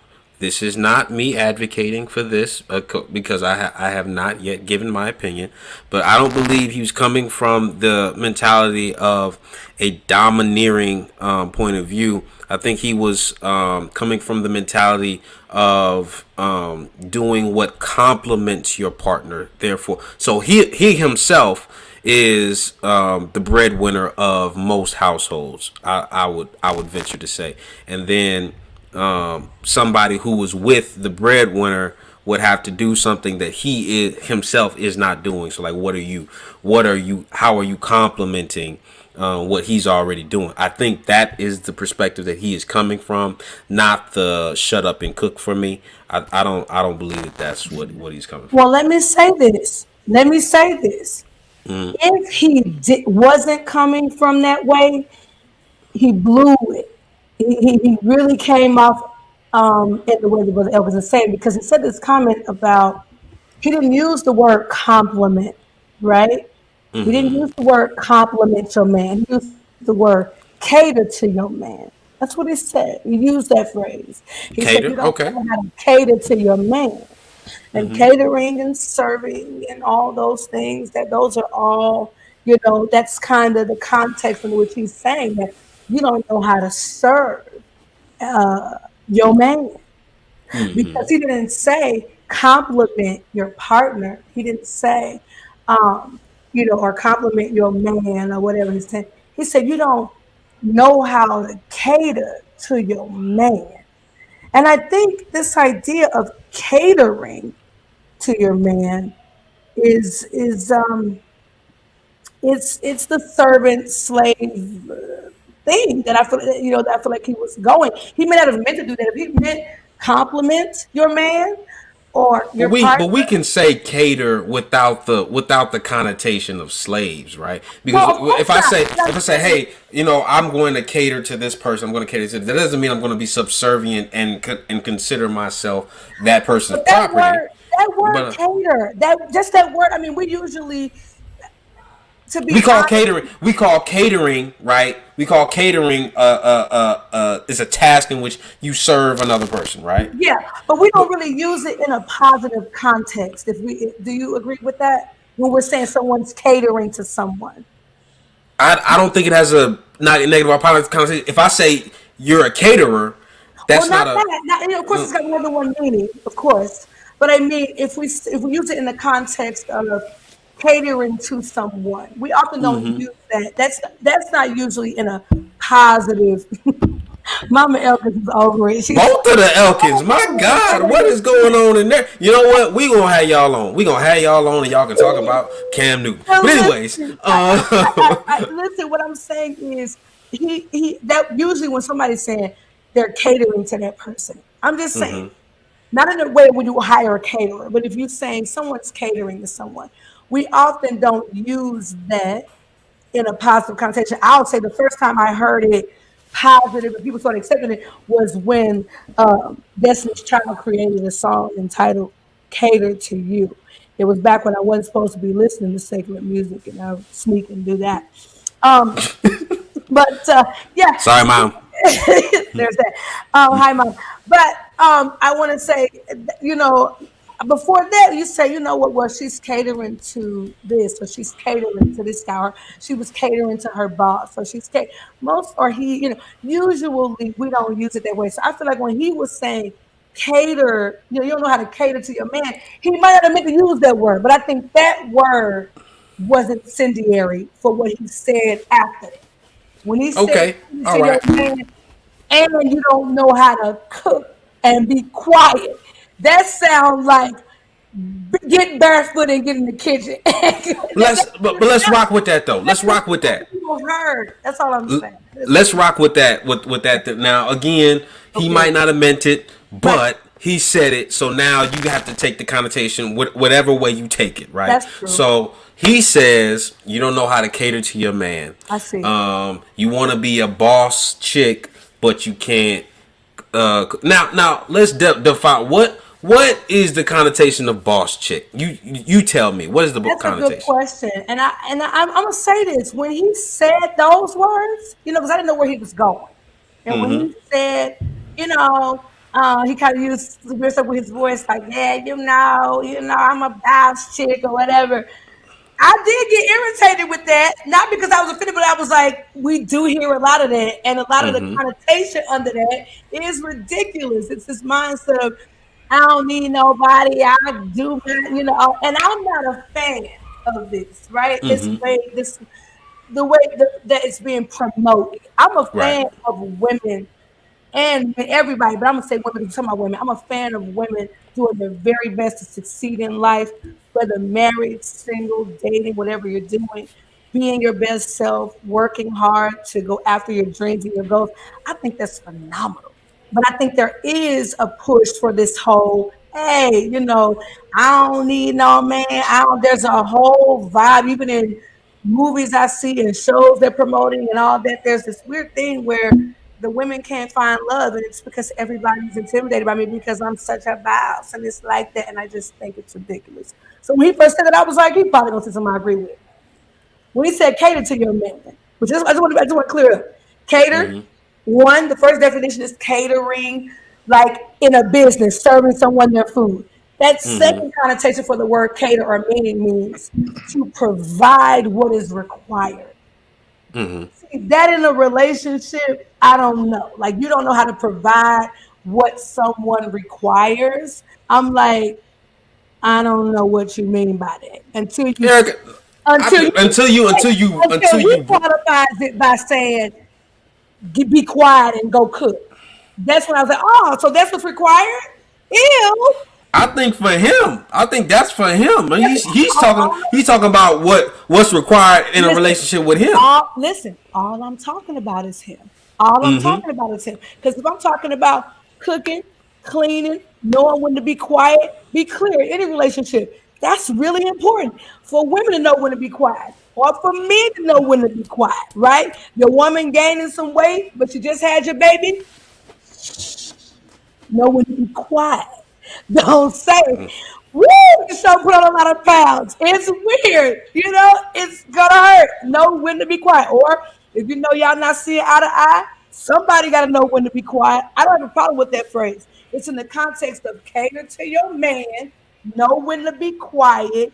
B: This is not me advocating for this because I have not yet given my opinion, but I don't believe he was coming from the mentality of a domineering point of view. I think he was coming from the mentality of doing what complements your partner. Therefore, so he himself is the breadwinner of most households. I would venture to say, and then somebody who was with the breadwinner would have to do something that he himself is not doing. So like, how are you complementing what he's already doing? I think that is the perspective that he is coming from, not the shut up and cook for me. I don't believe that that's what he's coming from.
D: Well, let me say this. If he wasn't coming from that way, he blew it. He really came off in the way that Brother Elvis is saying, because he said this comment about, he didn't use the word compliment, right? He didn't use the word compliment your man. He used the word cater to your man. That's what he said. He used that phrase. He
B: cater,
D: said you don't know how to cater to your man. And catering and serving and all those things, those are all, that's kind of the context in which he's saying that you don't know how to serve your man. Because he didn't say compliment your partner. He didn't say, or compliment your man or whatever he's saying. He said you don't know how to cater to your man. And I think this idea of catering to your man is it's the servant slave thing that I feel that I feel like he was going. He may not have meant to do that. If he meant compliment your man or your partner,
B: but we can say cater without the connotation of slaves, right? Because if I say, hey, I'm going to cater to this person, I'm going to cater to, that doesn't mean I'm going to be subservient and consider myself that person's property.
D: That word cater, that word. I mean, we usually
B: catering. We call catering, right? We call catering is a task in which you serve another person, right?
D: Yeah, but we don't really use it in a positive context. Do you agree with that? When we're saying someone's catering to someone,
B: I don't think it has a negative or positive connotation. If I say you're a caterer, that's not
D: that. Of course, it's got more than one meaning, of course. But I mean, if we use it in the context of catering to someone, we often don't use that. That's not usually in a positive. Mama Elkins is over it.
B: Both of the Elkins, my God, what is going on in there? You know what? We gonna have y'all on. And y'all can talk about Cam Newton. But anyways,
D: listen, what I'm saying is he that usually when somebody's saying they're catering to that person, I'm just saying. Not in a way when you hire a caterer, but if you're saying someone's catering to someone, we often don't use that in a positive connotation. I'll say the first time I heard it positive and people started accepting it was when Destiny's Child created a song entitled Cater to You. It was back when I wasn't supposed to be listening to secular music and I would sneak and do that. But yeah.
B: Sorry, Mom.
D: There's that. Hi, Mom. But I want to say, before that, you say, you know what? Well, she's catering to this, or she's catering to this guy, or she was catering to her boss, or she's usually we don't use it that way. So I feel like when he was saying cater, you don't know how to cater to your man, he might not have meant to use that word, but I think that word was incendiary for what he said after it. When he said,
B: all right,
D: man, and you don't know how to cook and be quiet, that sounds like get barefoot and get in the kitchen.
B: let's rock with that though. Let's rock with that.
D: That's all I'm saying.
B: Let's rock with that. With that. Now again, he might not have meant it, but he said it. So now you have to take the connotation whatever way you take it, right?
D: That's true.
B: So he says you don't know how to cater to your man.
D: I see.
B: You want to be a boss chick, but you can't. Now let's define what is the connotation of boss chick. You tell me, what is the connotation?
D: That's a good question, and I'm gonna say this: when he said those words, because I didn't know where he was going, and when he said, he kind of used stuff with his voice, like, yeah, I'm a boss chick or whatever. I did get irritated with that, not because I was offended, but I was like, we do hear a lot of that, and a lot of the connotation under that is ridiculous. It's this mindset of, I don't need nobody, I do, and I'm not a fan of this, right? The way that it's being promoted. I'm a fan of women and everybody, but I'm gonna say women, because I'm talking about women. I'm a fan of women doing their very best to succeed in life, whether married, single, dating, whatever you're doing, being your best self, working hard to go after your dreams and your goals. I think that's phenomenal. But I think there is a push for this whole, hey, I don't need no man. There's a whole vibe, even in movies I see and shows they're promoting and all that. There's this weird thing where the women can't find love, and it's because everybody's intimidated by me because I'm such a boss, and it's like that, and I just think it's ridiculous. So when he first said that, I was like, he probably gonna say something I agree with. When he said cater to your man, which is, I just want to clear up. Cater, one, the first definition is catering, like in a business, serving someone their food. That second connotation for the word cater or meaning means to provide what is required. See, that in a relationship, I don't know. Like, you don't know how to provide what someone requires. I'm like, I don't know what you mean by that until you qualifies it by saying, be quiet and go cook. That's when I was like, oh, so that's what's required? Ew.
B: I think for him, that's for him. He's talking about what's required in a relationship with him.
D: All I'm talking about is him. Because if I'm talking about cooking, cleaning, knowing when to be quiet, be clear in any relationship. That's really important for women to know when to be quiet, or for men to know when to be quiet, right? Your woman gaining some weight, but you just had your baby. Know when to be quiet. Don't say, woo, you sure put on a lot of pounds. It's weird, it's gonna hurt. Know when to be quiet. Or if you know y'all not seeing eye to eye, somebody gotta know when to be quiet. I don't have a problem with that phrase. It's in the context of cater to your man, know when to be quiet,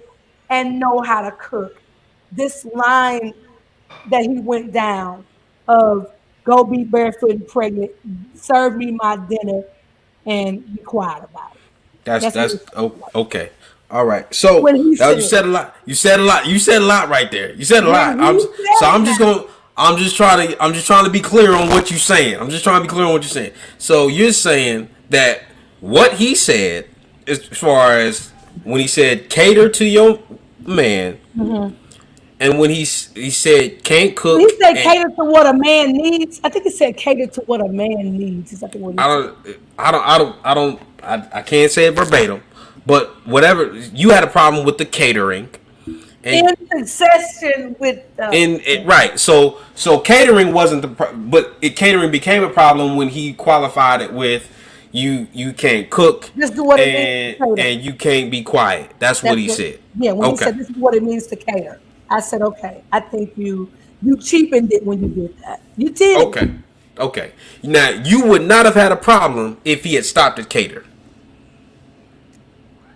D: and know how to cook. This line that he went down of go be barefoot and pregnant, serve me my dinner, and be quiet about it.
B: That's okay. All right. So you said a lot. You said a lot right there. You said a lot. I'm just trying to be clear on what you're saying. So you're saying that what he said, as far as when he said cater to your man, And when he said can't cook,
D: He said cater to what a man needs. I think he said cater to what a man needs. Is I think what he said.
B: I can't say it verbatim, but whatever, you had a problem with the catering.
D: In succession with
B: right, so catering wasn't but catering became a problem when he qualified it with you can't cook,
D: this is what it means
B: and you can't be quiet. That's what he said.
D: Yeah, when he said this is what it means to cater, I said okay. I think you cheapened it when you did that. You did.
B: Okay. Now you would not have had a problem if he had stopped at cater.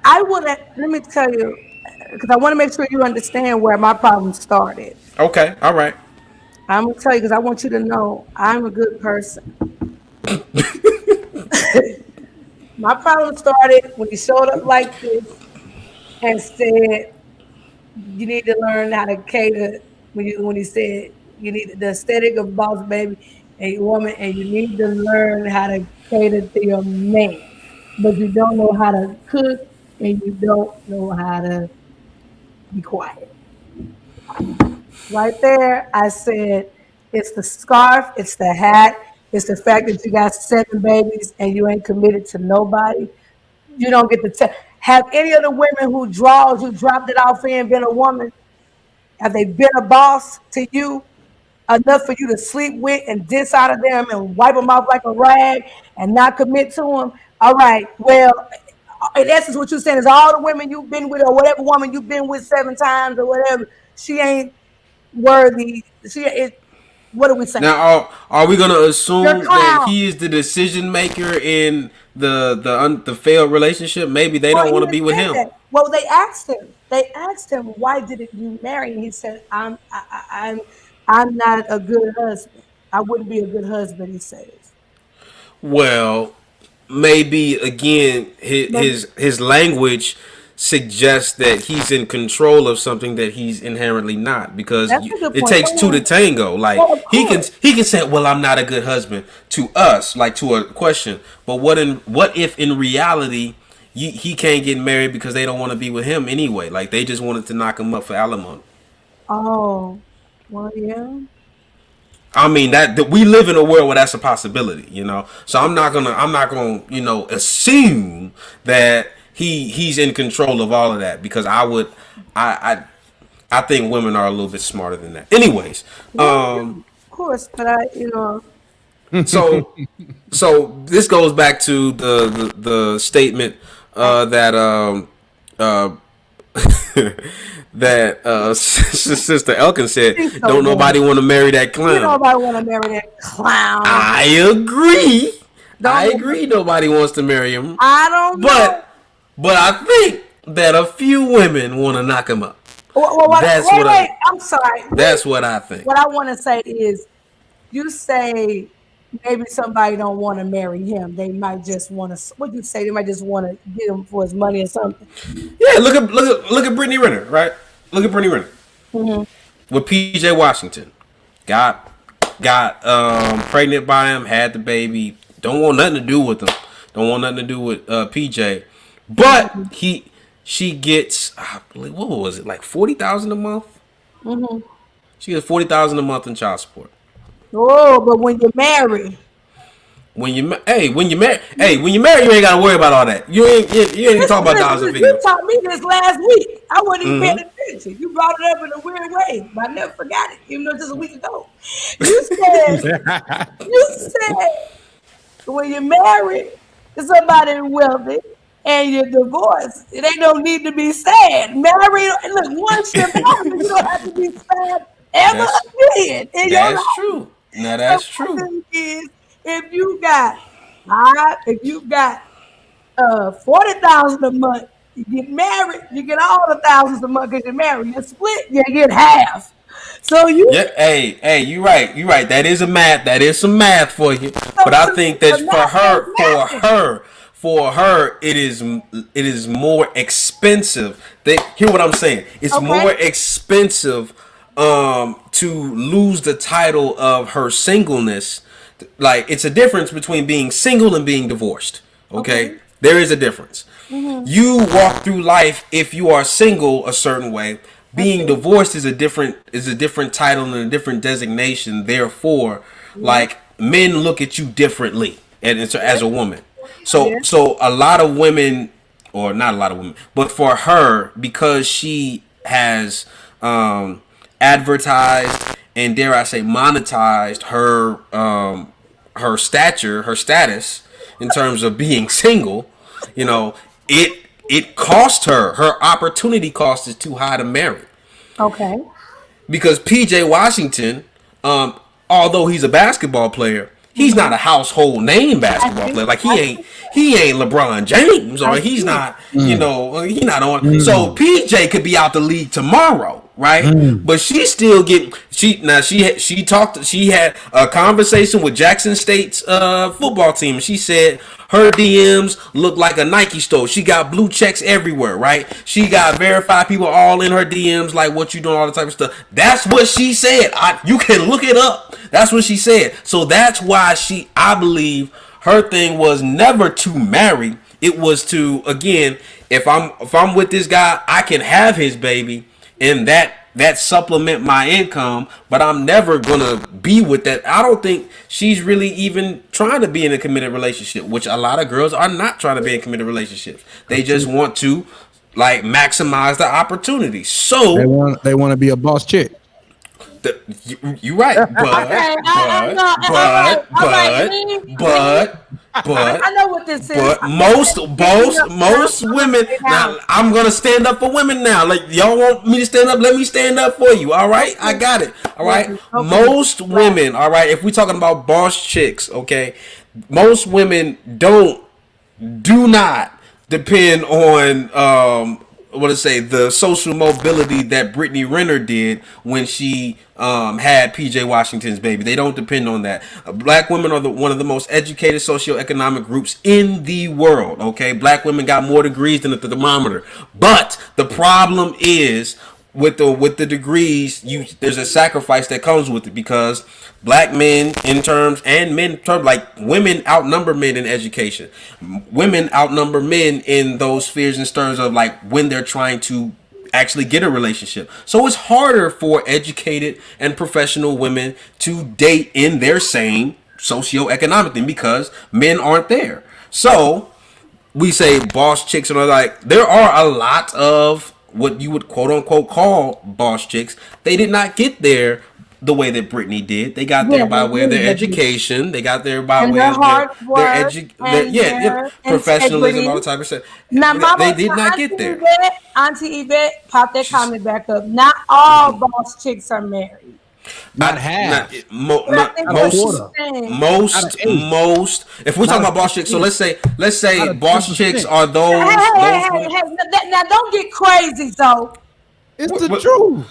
D: I would have. Let me tell you. Because I want to make sure you understand where my problem started.
B: Okay, all right.
D: I'm gonna tell you because I want you to know I'm a good person. My problem started when he showed up like this and said, "You need to learn how to cater." When he said, "You need the aesthetic of boss baby, a woman, and you need to learn how to cater to your man, but you don't know how to cook and you don't know how to." Be quiet. Right there, I said, it's the scarf, it's the hat, it's the fact that you got 7 babies and you ain't committed to nobody. You don't get to have any of the women who dropped it off in, been a woman, have they been a boss to you enough for you to sleep with and diss out of them and wipe them off like a rag and not commit to them? All right, well, in essence, what you're saying is all the women you've been with, or whatever woman you've been with 7 times or whatever, she ain't worthy. She is. What are we saying?
B: Now, are we gonna assume that he is the decision maker in the failed relationship? Maybe they don't want to be with him.
D: That. Well, they asked him. Why didn't you marry? And he said, I'm not a good husband. I wouldn't be a good husband. He says.
B: Well, maybe again his language suggests that he's in control of something that he's inherently not, because it takes 2 to tango. Like he can say, well, I'm not a good husband to us, like to a question, but what if in reality he can't get married because they don't want to be with him anyway, like they just wanted to knock him up for alimony.
D: Oh, well, yeah.
B: I mean that we live in a world where that's a possibility, you know. So I'm not gonna, you know, assume that he's in control of all of that, because I think women are a little bit smarter than that. Anyways,
D: of course, but you know.
B: So this goes back to the statement that that Sister Elkin said, don't nobody want to marry that clown.
D: Nobody want to marry that clown.
B: I agree. Nobody wants to marry him.
D: I don't know.
B: But I think that a few women want to knock him up.
D: I'm sorry.
B: That's what I think.
D: What I want to say is, you say maybe somebody don't want to marry him. They might just want to. What you say? They might just want to get him for his money or something.
B: Yeah, look at Brittany Renner, right? Look at Brittany Renner with PJ Washington. Got pregnant by him, had the baby. Don't want nothing to do with him. Don't want nothing to do with PJ. But she gets, what was it, like $40,000 a month? Mm-hmm. She gets $40,000 a month in child support.
D: Oh, but when you're married.
B: When you marry, you ain't gotta worry about all that. You ain't even talking about dollars and figures.
D: You taught me this last week. I wasn't even paying attention. You brought it up in a weird way, but I never forgot it, even though it was just a week ago. You said when you're married to somebody wealthy and you're divorced, it ain't no need to be sad. Married, look, once you're married, you don't have to be sad ever again in your life.
B: That's true. Now that's true.
D: If you got $40,000 a month, you get married, you get all the thousands a month because you're married. You split, you get half. So you
B: you're right. That is some math for you. But I think that for her, it is more expensive. Hear what I'm saying? It's more expensive to lose the title of her singleness. Like, it's a difference between being single and being divorced. Okay? There is a difference. Mm-hmm. You walk through life, if you are single, a certain way, being divorced is a different title and a different designation. Therefore, like men look at you differently, and as a woman. So a lot of women, or not a lot of women, but for her, because she has advertised and, dare I say, monetized her status in terms of being single, you know, it cost her opportunity cost is too high to marry.
D: Okay.
B: Because PJ Washington, although he's a basketball player, he's not a household name basketball player. Like he ain't LeBron James, or he's not, you know, he's not on. So PJ could be out the league tomorrow, right? But she still she had a conversation with Jackson State's football team. She said her DMs look like a Nike store. She got blue checks everywhere, right? She got verified people all in her DMs, like what you doing, all the type of stuff. That's what she said. You can look it up. That's what she said. So that's why I believe her thing was never to marry. It was to, again, if I'm with this guy, I can have his baby, and that supplement my income, but I'm never gonna be with that. I don't think she's really even trying to be in a committed relationship, which a lot of girls are not trying to be in committed relationships. They just want to like maximize the opportunity. So
E: they want to be a boss chick.
B: You're right, but
D: I know what this is.
B: But most women. Now I'm gonna stand up for women now. Like y'all want me to stand up? Let me stand up for you. All right, I got it. All right. Okay. Most women. All right. If we're talking about boss chicks, okay, most women do not depend on the social mobility that Brittany Renner did when she had PJ Washington's baby. They don't depend on that. Black women are one of the most educated socioeconomic groups in the world. Okay, black women got more degrees than the thermometer. But the problem is with the degrees, there's a sacrifice that comes with it, because black men like women outnumber men in education. Women outnumber men in those spheres and stirs of like when they're trying to actually get a relationship. So it's harder for educated and professional women to date in their same socioeconomic thing because men aren't there. So we say boss chicks, and like there are a lot of what you would quote unquote call boss chicks. They did not get there the way that Brittany did. They got there by way of their education. They got there by way of their professionalism, all the type of stuff.
D: Now,
B: they did not get there.
D: Auntie Yvette, pop that comment back up. Not all boss chicks are married.
E: Not half.
B: Most. If we're talking about boss chicks, so let's say boss chicks are those.
D: Now don't get crazy, though.
E: It's the truth.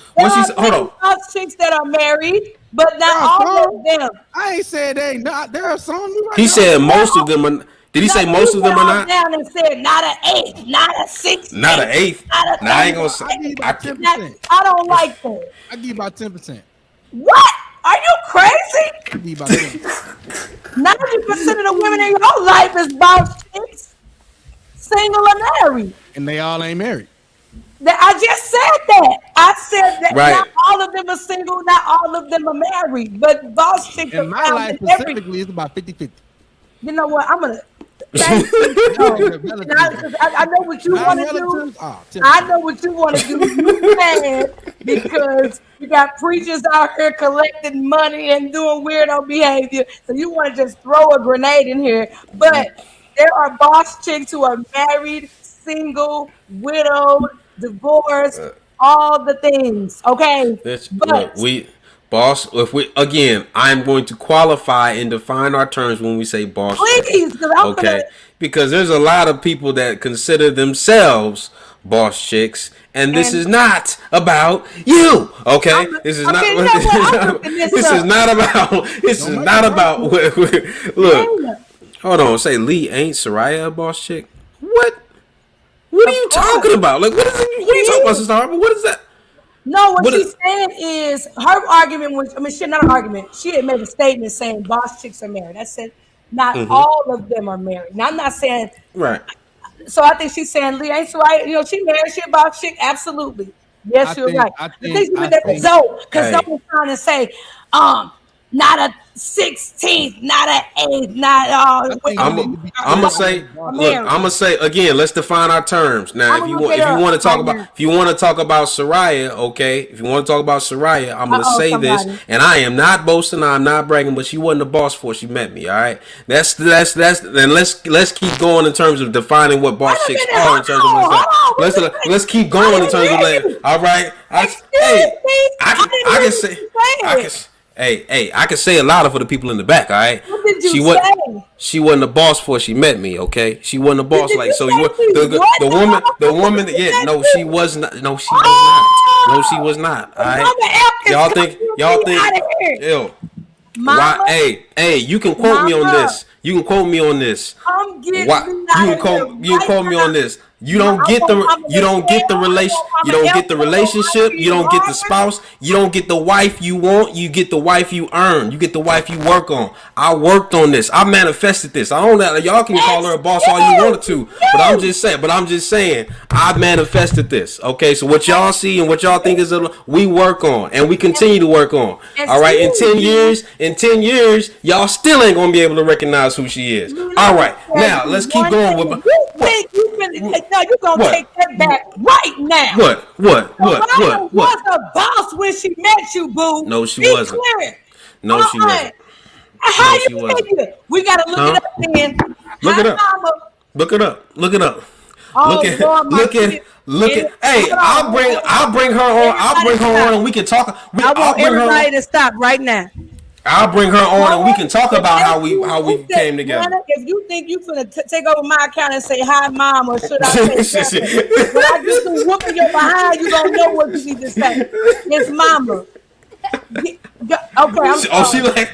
B: Hold on.
D: Boss chicks that are married, but not all of them.
E: I ain't said they not. There are some.
B: He said most of them are. Did he say most of them are not?
D: Down and said not an eighth, not a sixth,
B: not an eighth. Nah, I ain't gonna say.
D: I don't like that.
E: I give you about 10%.
D: What? Are you crazy? 90% of the women in your life is boss chicks, single or married,
E: and they all ain't married.
D: I just said that. I said that
B: right.
D: Not all of them are single, not all of them are married, but boss chicks.
E: In my life specifically, it's about 50-50.
D: You know what? I'm gonna. Thank you. I know what you want to do. I know what you want to do. You can, because you got preachers out here collecting money and doing weirdo behavior. So you want to just throw a grenade in here. But there are boss chicks who are married, single, widowed, divorced, all the things. Okay.
B: I'm going to qualify and define our terms when we say boss.
D: Please,
B: because there's a lot of people that consider themselves boss chicks, and this is not about you. Okay, this is not. This is not about. This is not about. Look, hold on. Say Lee ain't Soraya a boss chick? What? What are you talking about? Like, what is it? What are you talking about, Sister Harper? What is that?
D: No, what she's saying is her argument was, she not an argument. She had made a statement saying boss chicks are married. I said not all of them are married. Now I'm not saying
B: right.
D: So I think she's saying Lee ain't so right. You know, she married, she a boss chick, absolutely. Yes, you're right.
E: I
D: The thing
E: think,
D: with that
E: hey,
D: Zoe, because Zoe was trying to say, not a 16th, not an 8th, not
E: I think you
B: I'm
E: need to be
B: gonna
E: clear
B: say,
E: on the boss
B: look,
E: chick.
B: I'm gonna say again. Let's define our terms now.
D: I'm gonna look it
B: If you
D: up
B: want to talk
D: right
B: about,
D: now.
B: if you want to talk about Soraya, okay. If you want to talk about Soraya, I'm gonna say this,
D: Somebody.
B: and I am not boasting, I'm not bragging, but she wasn't the boss before she met me. All right, that's. Then let's keep going in terms of defining what boss
D: Wait a
B: chicks
D: minute,
B: are in terms of
D: hold on,
B: let's
D: wait a
B: let's keep
D: I
B: going in
D: didn't
B: terms of
D: hear
B: like.
D: you.
B: All right,
D: Excuse
B: hey,
D: me, I didn't
B: I
D: hear
B: can
D: you
B: say,
D: say
B: I
D: it.
B: can. Hey, I can say a lot for the people in the back, all right?
D: What did you
B: She
D: say?
B: she wasn't the boss before she met me, okay? She wasn't the boss
D: Did
B: like
D: you
B: so
D: say
B: you
D: she
B: the
D: was
B: woman
D: the
B: yeah, no,
D: boss
B: she was not no, she was not. No, she was not. All right.
D: Mama Elkins,
B: Y'all
D: me
B: think
D: out of here.
B: ew. Why
D: Mama,
B: hey, you can quote me on
D: Mama,
B: this. You can quote me on this.
D: come get
B: Why
D: me out of here
B: you can
D: right
B: quote me
D: now.
B: on this.
D: I want Mama
B: You don't get the
D: Michelle, I
B: relation
D: want
B: you
D: Mama
B: don't get the
D: Elkins, I want
B: relationship, you
D: Auntie
B: don't get the
D: Margaret.
B: spouse, you don't get the wife you want, you get the wife you earn, you get the wife you work on. I worked on this. I manifested this. I don't know, y'all can call her a boss all you wanted to, but I'm just saying I manifested this. Okay, so what y'all see and what y'all think is we work on and we continue to work on. All right, in 10 years, y'all still ain't gonna be able to recognize who she is. All right, now let's keep going with
D: You think you finna no, you gonna
B: what?
D: take that back right now.
B: What?
D: Mariah was a boss when she met you, boo.
B: No, she
D: Be
B: wasn't.
D: clear.
B: No, she wasn't.
D: How
B: No,
D: you
B: she wasn't.
D: figure? We gotta look it
B: Huh?
D: up then.
B: Look
D: Hi,
B: it up.
D: mama.
B: Look it up. Look it up.
D: Oh Lord, my
B: Look at. Hey,
D: hold
B: I'll
D: on, hold on.
B: bring her on. I'll
D: Everybody
B: bring her
D: stop.
B: on and we can talk.
D: I
B: I'll
D: want
B: bring her on.
D: everybody to stop right now.
B: I'll bring her on and we can talk about how we
D: Who said,
B: came together.
D: Nana, if you think you finna take over my account and say hi, mom, or should I say Jessica? When I get to whooping your behind, you gonna know what you need to say. It's mama. Okay, I'm sorry.
B: Oh, she like.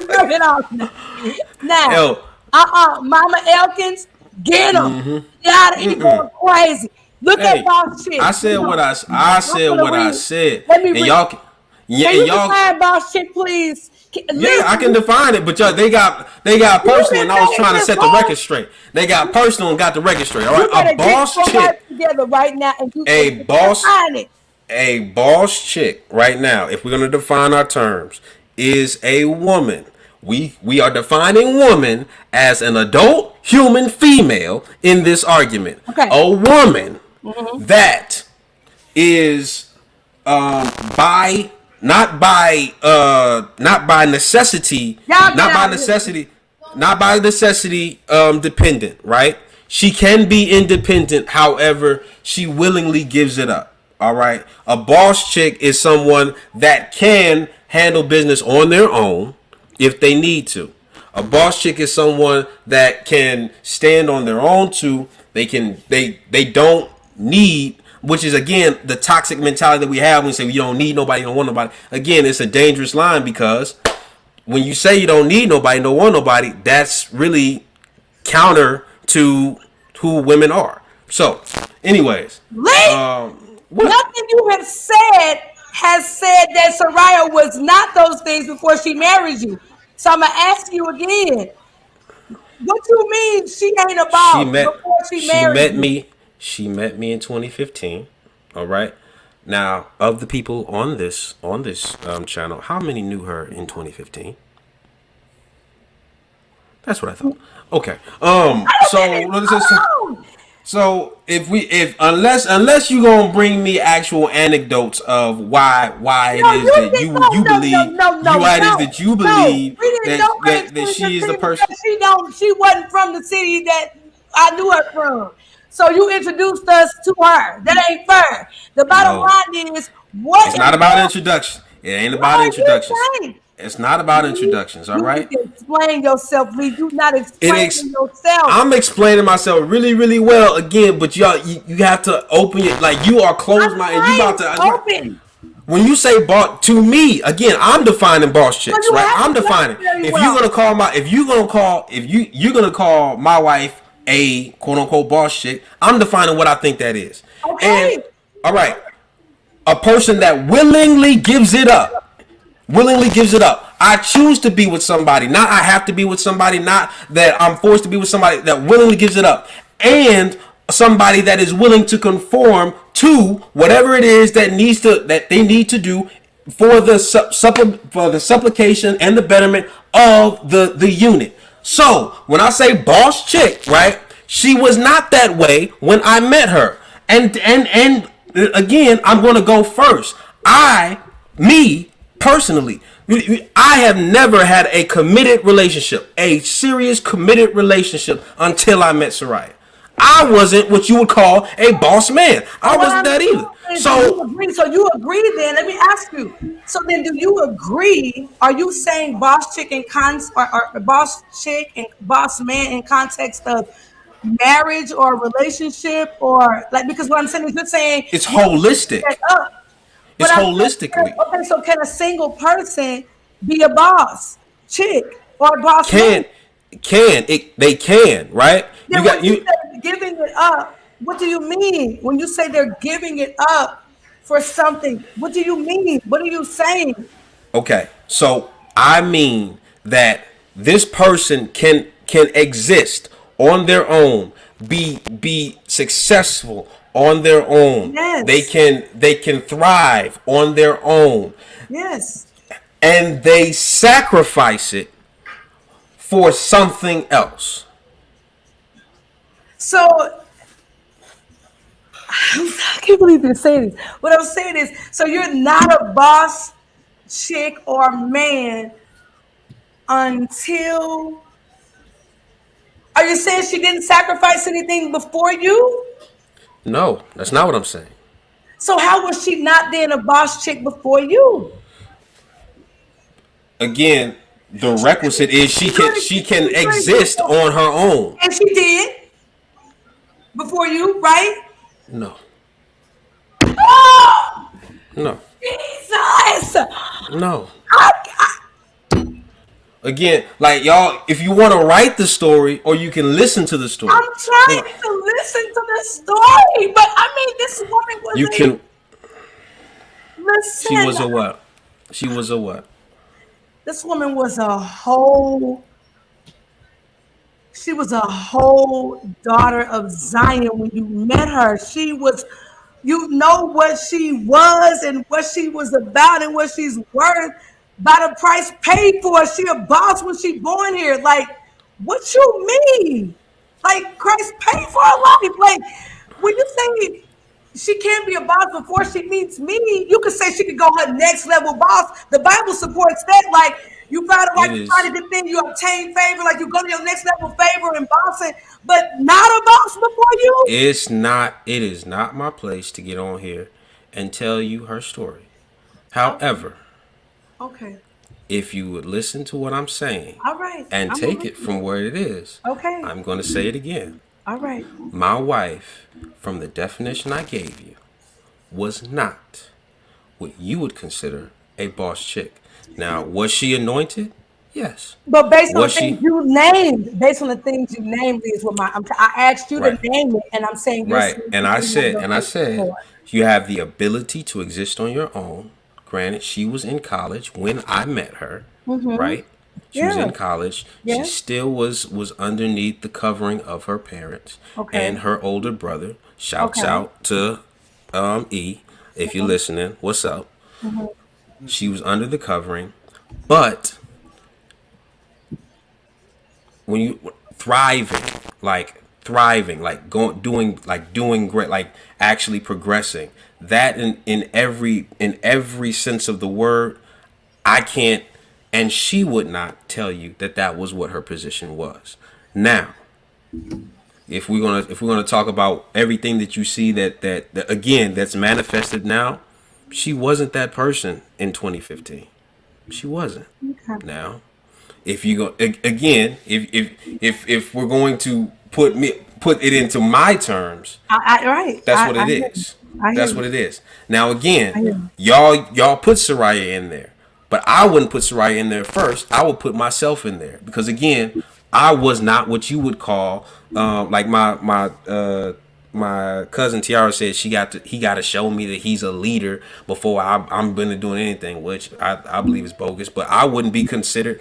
D: Turn it off now. Now,
B: Yo.
D: Mama Elkins, get him. Y'all, he going crazy. Look
B: Hey,
D: at boss chick.
B: I said what I said.
D: Let me
B: And
D: read.
B: y'all.
D: Can
B: Yeah,
D: you
B: and y'all.
D: define boss chick, please?
B: Yeah, I can define it, but y'all, they got personal, and I was trying to set the record straight. They got personal and got the record straight. All right, a boss chick,
D: together right now, and you
B: a boss,
D: define it.
B: a boss chick right now. If we're gonna define our terms, is a woman. We are defining woman as an adult human female in this argument.
D: Okay.
B: A woman that is by not by necessity, not by necessity dependent, right? She can be independent, however, she willingly gives it up. All right. A boss chick is someone that can handle business on their own if they need to. A boss chick is someone that can stand on their own too. They don't need, which is again the toxic mentality that we have when we say we don't need nobody, don't want nobody. Again, it's a dangerous line because when you say you don't need nobody, don't want nobody, that's really counter to who women are. So, anyways,
D: Nothing you have said has said that Soraya was not those things before she married you. So I'm gonna ask you again. What you mean she ain't a boss before she married you?
B: She met me in 2015. All right. Now, of the people on this channel, how many knew her in 2015? That's what I thought. Okay. So unless you gonna bring me actual anecdotes of why it is that you believe that she is the person.
D: She wasn't from the city that I knew her from. So you introduced us to her. That ain't fair. The bottom line is what?
B: It's not about introduction. It ain't about introductions. It's not about introductions, all right?
D: You explain yourself, Lee. You not explaining yourself.
B: I'm explaining myself really, really well again, but y'all, you have to open it. Like you are closed minded. You about to open. When you say boss, to me, again, I'm defining boss chicks, right? I'm defining. If you're gonna call my wife a quote unquote boss chick, I'm defining what I think that is.
D: Okay.
B: And all right, a person that willingly gives it up. I choose to be with somebody, not I have to be with somebody, not that I'm forced to be with somebody that willingly gives it up, and somebody that is willing to conform to whatever it is that they need to do for the supplication and the betterment of the unit. So when I say boss chick, right? She was not that way when I met her. And again, I'm going to go first. Me personally, I have never had a committed relationship, a serious committed relationship until I met Soraya. I wasn't what you would call a boss man. I wasn't that either. So
D: you agree then? Let me ask you. So then, do you agree? Are you saying boss chick or boss chick and boss man in context of marriage or relationship, or like, because what I'm saying is you're saying
B: it's holistic. It's holistically.
D: Okay, so can a single person be a boss chick or a boss man?
B: They can, right?
D: Then you giving it up. What do you mean when you say they're giving it up for something? What do you mean? What are you saying?
B: Okay, so I mean that this person can exist on their own, be successful on their own.
D: Yes.
B: They can thrive on their own.
D: Yes.
B: And they sacrifice it for something else.
D: So I can't believe you're saying this. What I'm saying is, so you're not a boss chick or man until. Are you saying she didn't sacrifice anything before you?
B: No, that's not what I'm saying.
D: So how was she not then a boss chick before you?
B: Again, the requisite is she can exist on her own.
D: And she did before you, right?
B: No.
D: Oh!
B: No.
D: Jesus!
B: No. Again, like y'all, if you want to write the story, or you can listen to the story.
D: I'm trying to listen to the story, but I mean, this woman was.
B: You can.
D: Listen.
B: She was a what? She was a what?
D: This woman was a whole. She was a whole daughter of Zion when you met her. She was. You know what she was and what she was about and what she's worth by the price paid for. She a boss when she born here. Like, what you mean? Like, Christ paid for her life. Like, when you say she can't be a boss before she meets me, you could say she could go her next level boss. The Bible supports that. Like, you find a way to try to defend, you obtain favor, like you go to your next level favor in bossing, but not a boss before you.
B: It is not my place to get on here and tell you her story. However,
D: okay,
B: if you would listen to what I'm saying,
D: all right,
B: and take it from where it is,
D: okay,
B: I'm going to say it again.
D: All right.
B: My wife, from the definition I gave you, was not what you would consider a boss chick. Now, was she anointed? Yes.
D: But based on the things you named, is what I asked you to name it, and I'm saying
B: right. And I said, you have the ability to exist on your own. Granted, she was in college when I met her, right? She was in college. She still was underneath the covering of her parents and her older brother. Shouts out to E, if you're listening. What's up? She was under the covering, but when you thriving, like doing great, like actually progressing, that in every sense of the word, I can't, and she would not tell you that was what her position was. Now, if we're gonna talk about everything that you see that again that's manifested now, she wasn't that person in 2015. She wasn't. Okay. Now, if you go again, if we're going to put it into my terms, that's what it is. That's what it is. Now again, y'all put Soraya in there, but I wouldn't put Soraya in there first. I would put myself in there because again, I was not what you would call like my cousin Tiara said he got to show me that he's a leader before I'm going to do anything, which I believe is bogus. But I wouldn't be considered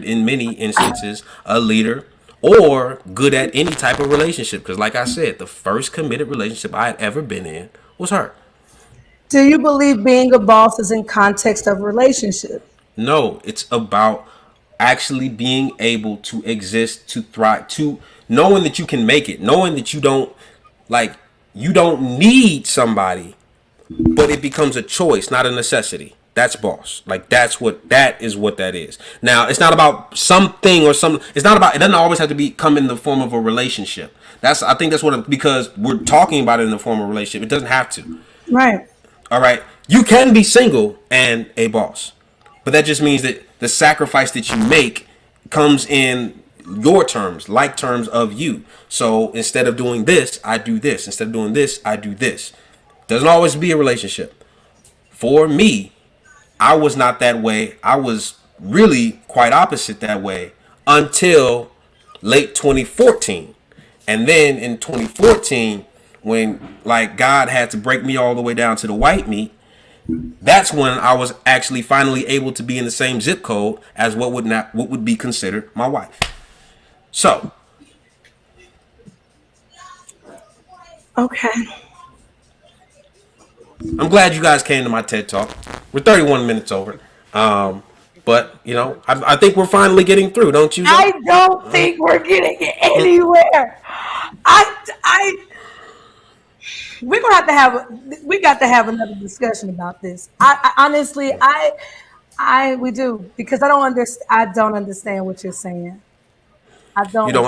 B: in many instances a leader or good at any type of relationship. Because like I said, the first committed relationship I had ever been in was her.
D: Do you believe being a boss is in context of relationship?
B: No, it's about actually being able to exist, to thrive, to knowing that you can make it, knowing that you don't need somebody, but it becomes a choice, not a necessity. That's boss. Like that is what that is. Now, it's not about something or some. It's not about. It doesn't always have to come in the form of a relationship. I think that's because we're talking about it in the form of a relationship. It doesn't have to.
D: Right.
B: All right. You can be single and a boss, but that just means that the sacrifice that you make comes in your terms, like terms of you. So instead of doing this, I do this. Instead of doing this, I do this. Doesn't always be a relationship. For me, I was not that way. I was really quite opposite that way until late 2014. And then in 2014, when like God had to break me all the way down to the white meat, that's when I was actually finally able to be in the same zip code as what would be considered my wife. So,
D: okay.
B: I'm glad you guys came to my TED Talk. We're 31 minutes over. But, I think we're finally getting through, don't you?
D: I don't think we're getting anywhere. We got to have another discussion about this. I honestly, we do, because I don't understand what you're saying.
B: You don't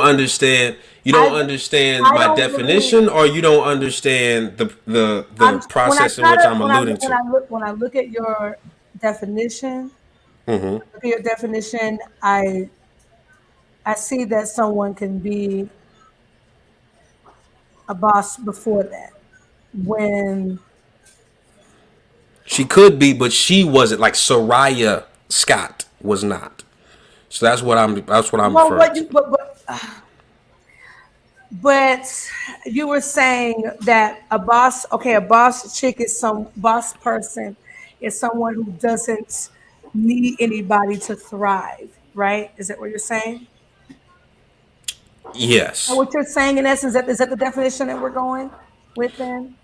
B: understand. You don't understand my definition, or you don't understand the process in which I'm alluding to.
D: When I look at your definition,
B: Mm-hmm.
D: I see that someone can be a boss before that. When
B: she could be, but she wasn't. Like Soraya Scott was not. So that's what I'm referring to.
D: But you were saying that a boss chick is boss person is someone who doesn't need anybody to thrive, right? Is that what you're saying?
B: Yes.
D: So what you're saying in essence, is that the definition that we're going with then?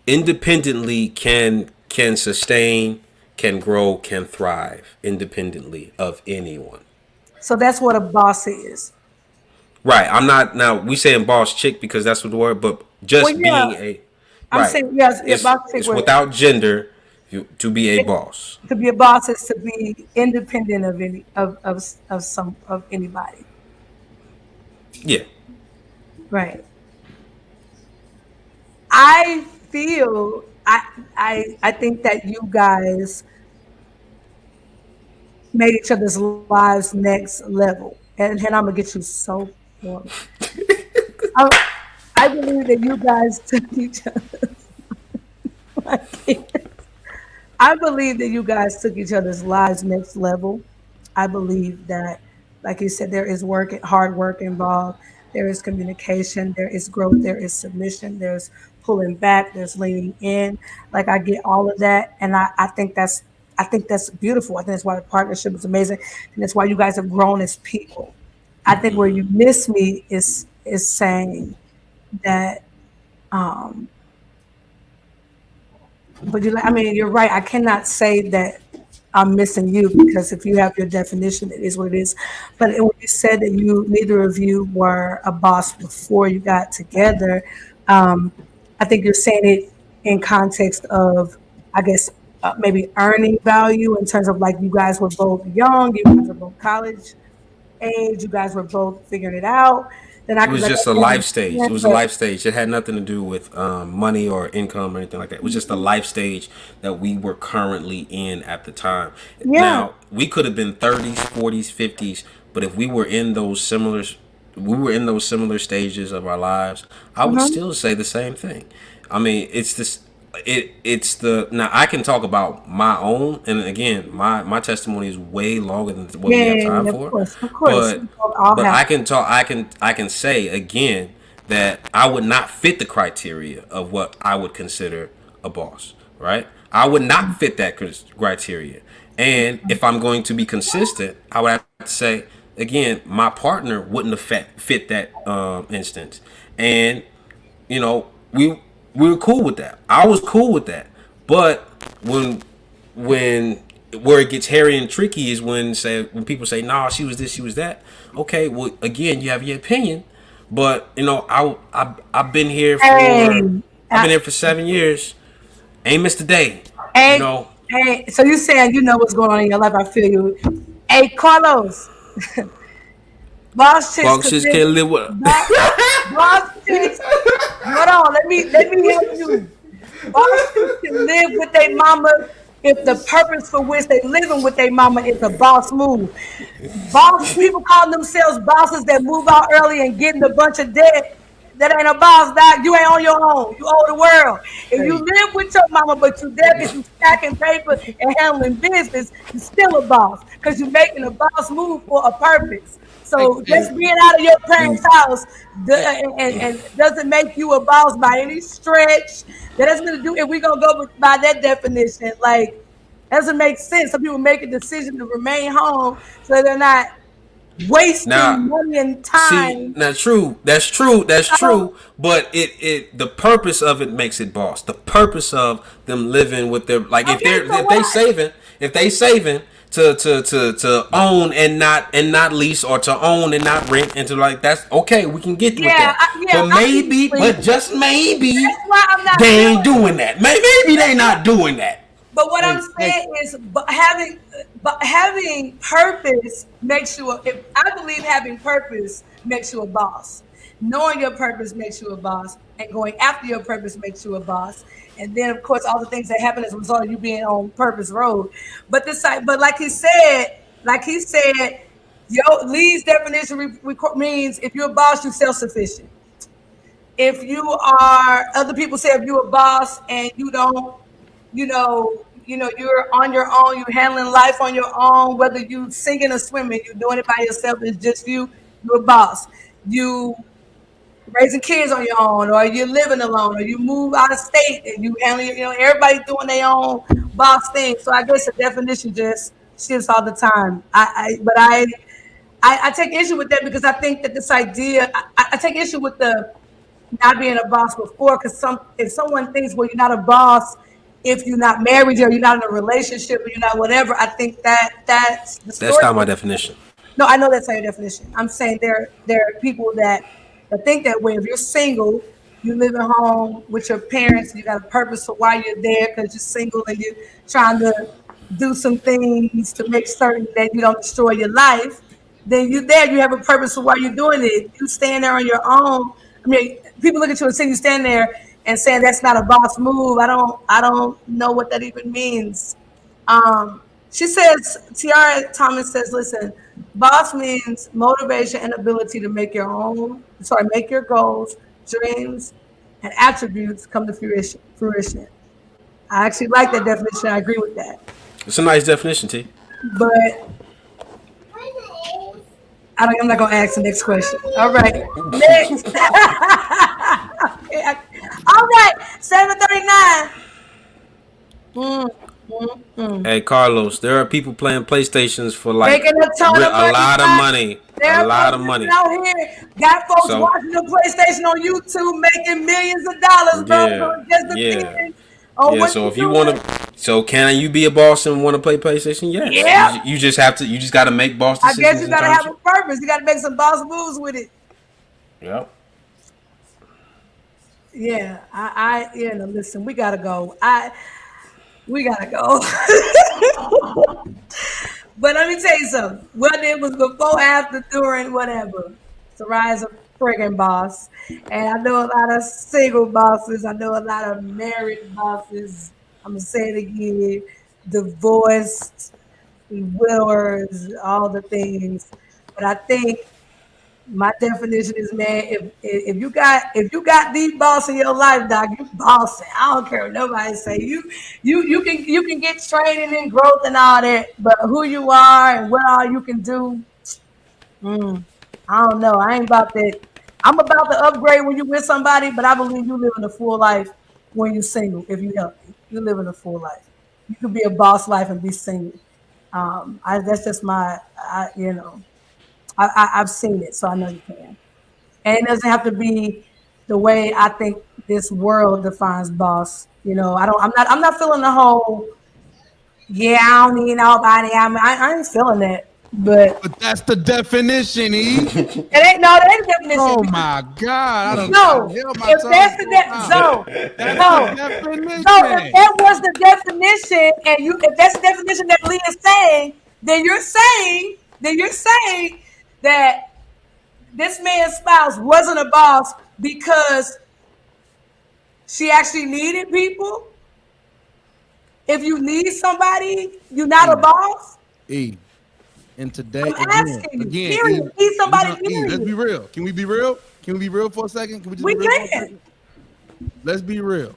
B: Independently can sustain, can grow, can thrive independently of anyone.
D: So that's what a boss is.
B: Right. I'm not now. We saying boss chick because that's what the word, but just being a.
D: I'm
B: right.
D: saying yes.
B: It's without gender to be a boss.
D: To be a boss is to be independent of anybody.
B: Yeah.
D: Right. I feel I think that you guys made each other's lives next level, and I'm gonna get you so warm. I believe that you guys took each other's. I believe that you guys took each other's lives next level. I believe that, like you said, there is hard work involved. There is communication. There is growth. There is submission. There's pulling back. There's leaning in. Like I get all of that, and I think that's beautiful. I think that's why the partnership is amazing, and that's why you guys have grown as people. I think where you miss me is saying that. But you're right. I cannot say that I'm missing you, because if you have your definition, it is what it is. But when you said that neither of you were a boss before you got together, I think you're saying it in context of, I guess, maybe earning value in terms of like you guys were both young, you guys were both college age, you guys were both figuring it out. Then
B: it was just a life stage. It was a life stage. It had nothing to do with money or income or anything like that. It was just a life stage that we were currently in at the time. Yeah. Now, we could have been 30s, 40s, 50s, but if we were in those similar stages of our lives, I would still say the same thing. I mean, now I can talk about my own, and again, my testimony is way longer than what we have time for. Of course. But I can say again that I would not fit the criteria of what I would consider a boss, right? I would not fit that criteria. And if I'm going to be consistent, I would have to say again, my partner wouldn't have fit that instance, and you know, we were cool with that. I was cool with that. But when where it gets hairy and tricky is when people say, "Nah, she was this, she was that." Okay, well, again, you have your opinion, but you know, I've been here for I've been here for 7 years. Ain't missed a day. You know.
D: Hey, so you saying you know what's going on in your life? I feel you. Hey, Carlos. Boss chicks
B: Can't live with.
D: Boss chicks. Hold on, let me help you. Boss chicks can live with their mama if the purpose for which they living with their mama is a boss move. Boss people call themselves bosses that move out early and getting a bunch of debt. That ain't a boss, dog. You ain't on your own. You owe the world. If you live with your mama, but you there because you stacking paper and handling business, you still a boss because you're making a boss move for a purpose. So just being out of your parents' house and doesn't make you a boss by any stretch. That has nothing to do. If we gonna go by that definition, like doesn't make sense. Some people make a decision to remain home so they're not wasting money and time.
B: See, that's true. That's true. But the purpose of it makes it boss. The purpose of them living with their if they saving to own and not lease or to own and not rent and to like that's okay. We can get with that. But just maybe they ain't doing that. Maybe they not doing that.
D: But what I'm saying is, having purpose makes you. I believe having purpose makes you a boss. Knowing your purpose makes you a boss, and going after your purpose makes you a boss. And then, of course, all the things that happen as a result of you being on purpose road. But like he said, Lee's definition means if you're a boss, you're self-sufficient. If you are, other people say if you're a boss and you don't. You're on your own, you're handling life on your own, whether you singing or swimming, you're doing it by yourself, it's just you're a boss. You raising kids on your own, or you're living alone, or you move out of state and you handling, everybody doing their own boss thing. So I guess the definition just shifts all the time. I take issue with that because I think that this idea, I take issue with the not being a boss before, because if someone thinks, well, you're not a boss if you're not married or you're not in a relationship or you're not whatever, I think that's
B: not my definition.
D: No, I know that's not your definition. I'm saying there are people that think that way. If you're single, you live at home with your parents, you got a purpose for why you're there because you're single and you're trying to do some things to make certain that you don't destroy your life, then you have a purpose for why you're doing it. You stand there on your own. I mean, people look at you and say you stand there and saying that's not a boss move. I don't know what that even means. She says, Tiara Thomas says, listen, boss means motivation and ability to make your goals, dreams, and attributes come to fruition. I actually like that definition. I agree with that.
B: It's a nice definition, T.
D: But I'm not going to ask the next question. All right. Next. Okay. All right. 7:39.
B: Hey, Carlos, there are people playing PlayStations for like
D: making a
B: lot of money. A lot of money.
D: Out here, got folks watching the PlayStation on YouTube making millions of dollars, bro.
B: So if you want to, can you be a boss and want to play PlayStation? Yes.
D: Yeah.
B: You just got to make boss decisions.
D: I guess you got to have a purpose. You got to make some boss moves with it.
B: Yep.
D: Yeah, listen, we gotta go. We gotta go. But let me tell you something. Whether it was before, after, during, whatever, Soraya's a friggin' boss. And I know a lot of single bosses. I know a lot of married bosses. I'm gonna say it again. Divorced, widowers, all the things. But I think my definition is, man, if you got the boss in your life, dog, you bossing. I don't care what nobody say. You can get training and growth and all that, but who you are and what all you can do, I don't know. I ain't about that. I'm about to upgrade when you with somebody, but I believe you living a full life when you're single. If you healthy, you living a full life. You can be a boss life and be single. That's just my, I've seen it, so I know you can. And it doesn't have to be the way I think this world defines boss. I'm not feeling the whole. Yeah, I don't need nobody. I ain't feeling that. But
E: that's the definition, E.
D: that ain't the definition.
E: Oh my God!
D: No, if that's the definition, if that was the definition, and if that's the definition that Lee is saying, then you're saying that this man's spouse wasn't a boss because she actually needed people. If you need somebody, you're not a boss.
E: E. And today,
D: again, need somebody.
E: Let's be real. Can we be real? Can we be real for a second? Can we just be real for a second? Let's be real.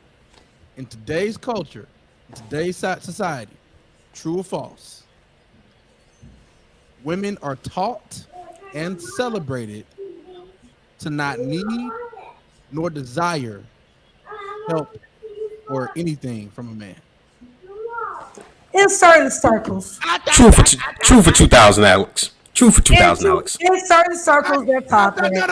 E: In today's culture, in today's society, true or false, women are taught and celebrated to not need nor desire help or anything from a man.
D: In certain circles.
B: True for 2000, Alex. True for 2000, Alex.
D: In certain circles, they're popular.
E: No.
D: I'm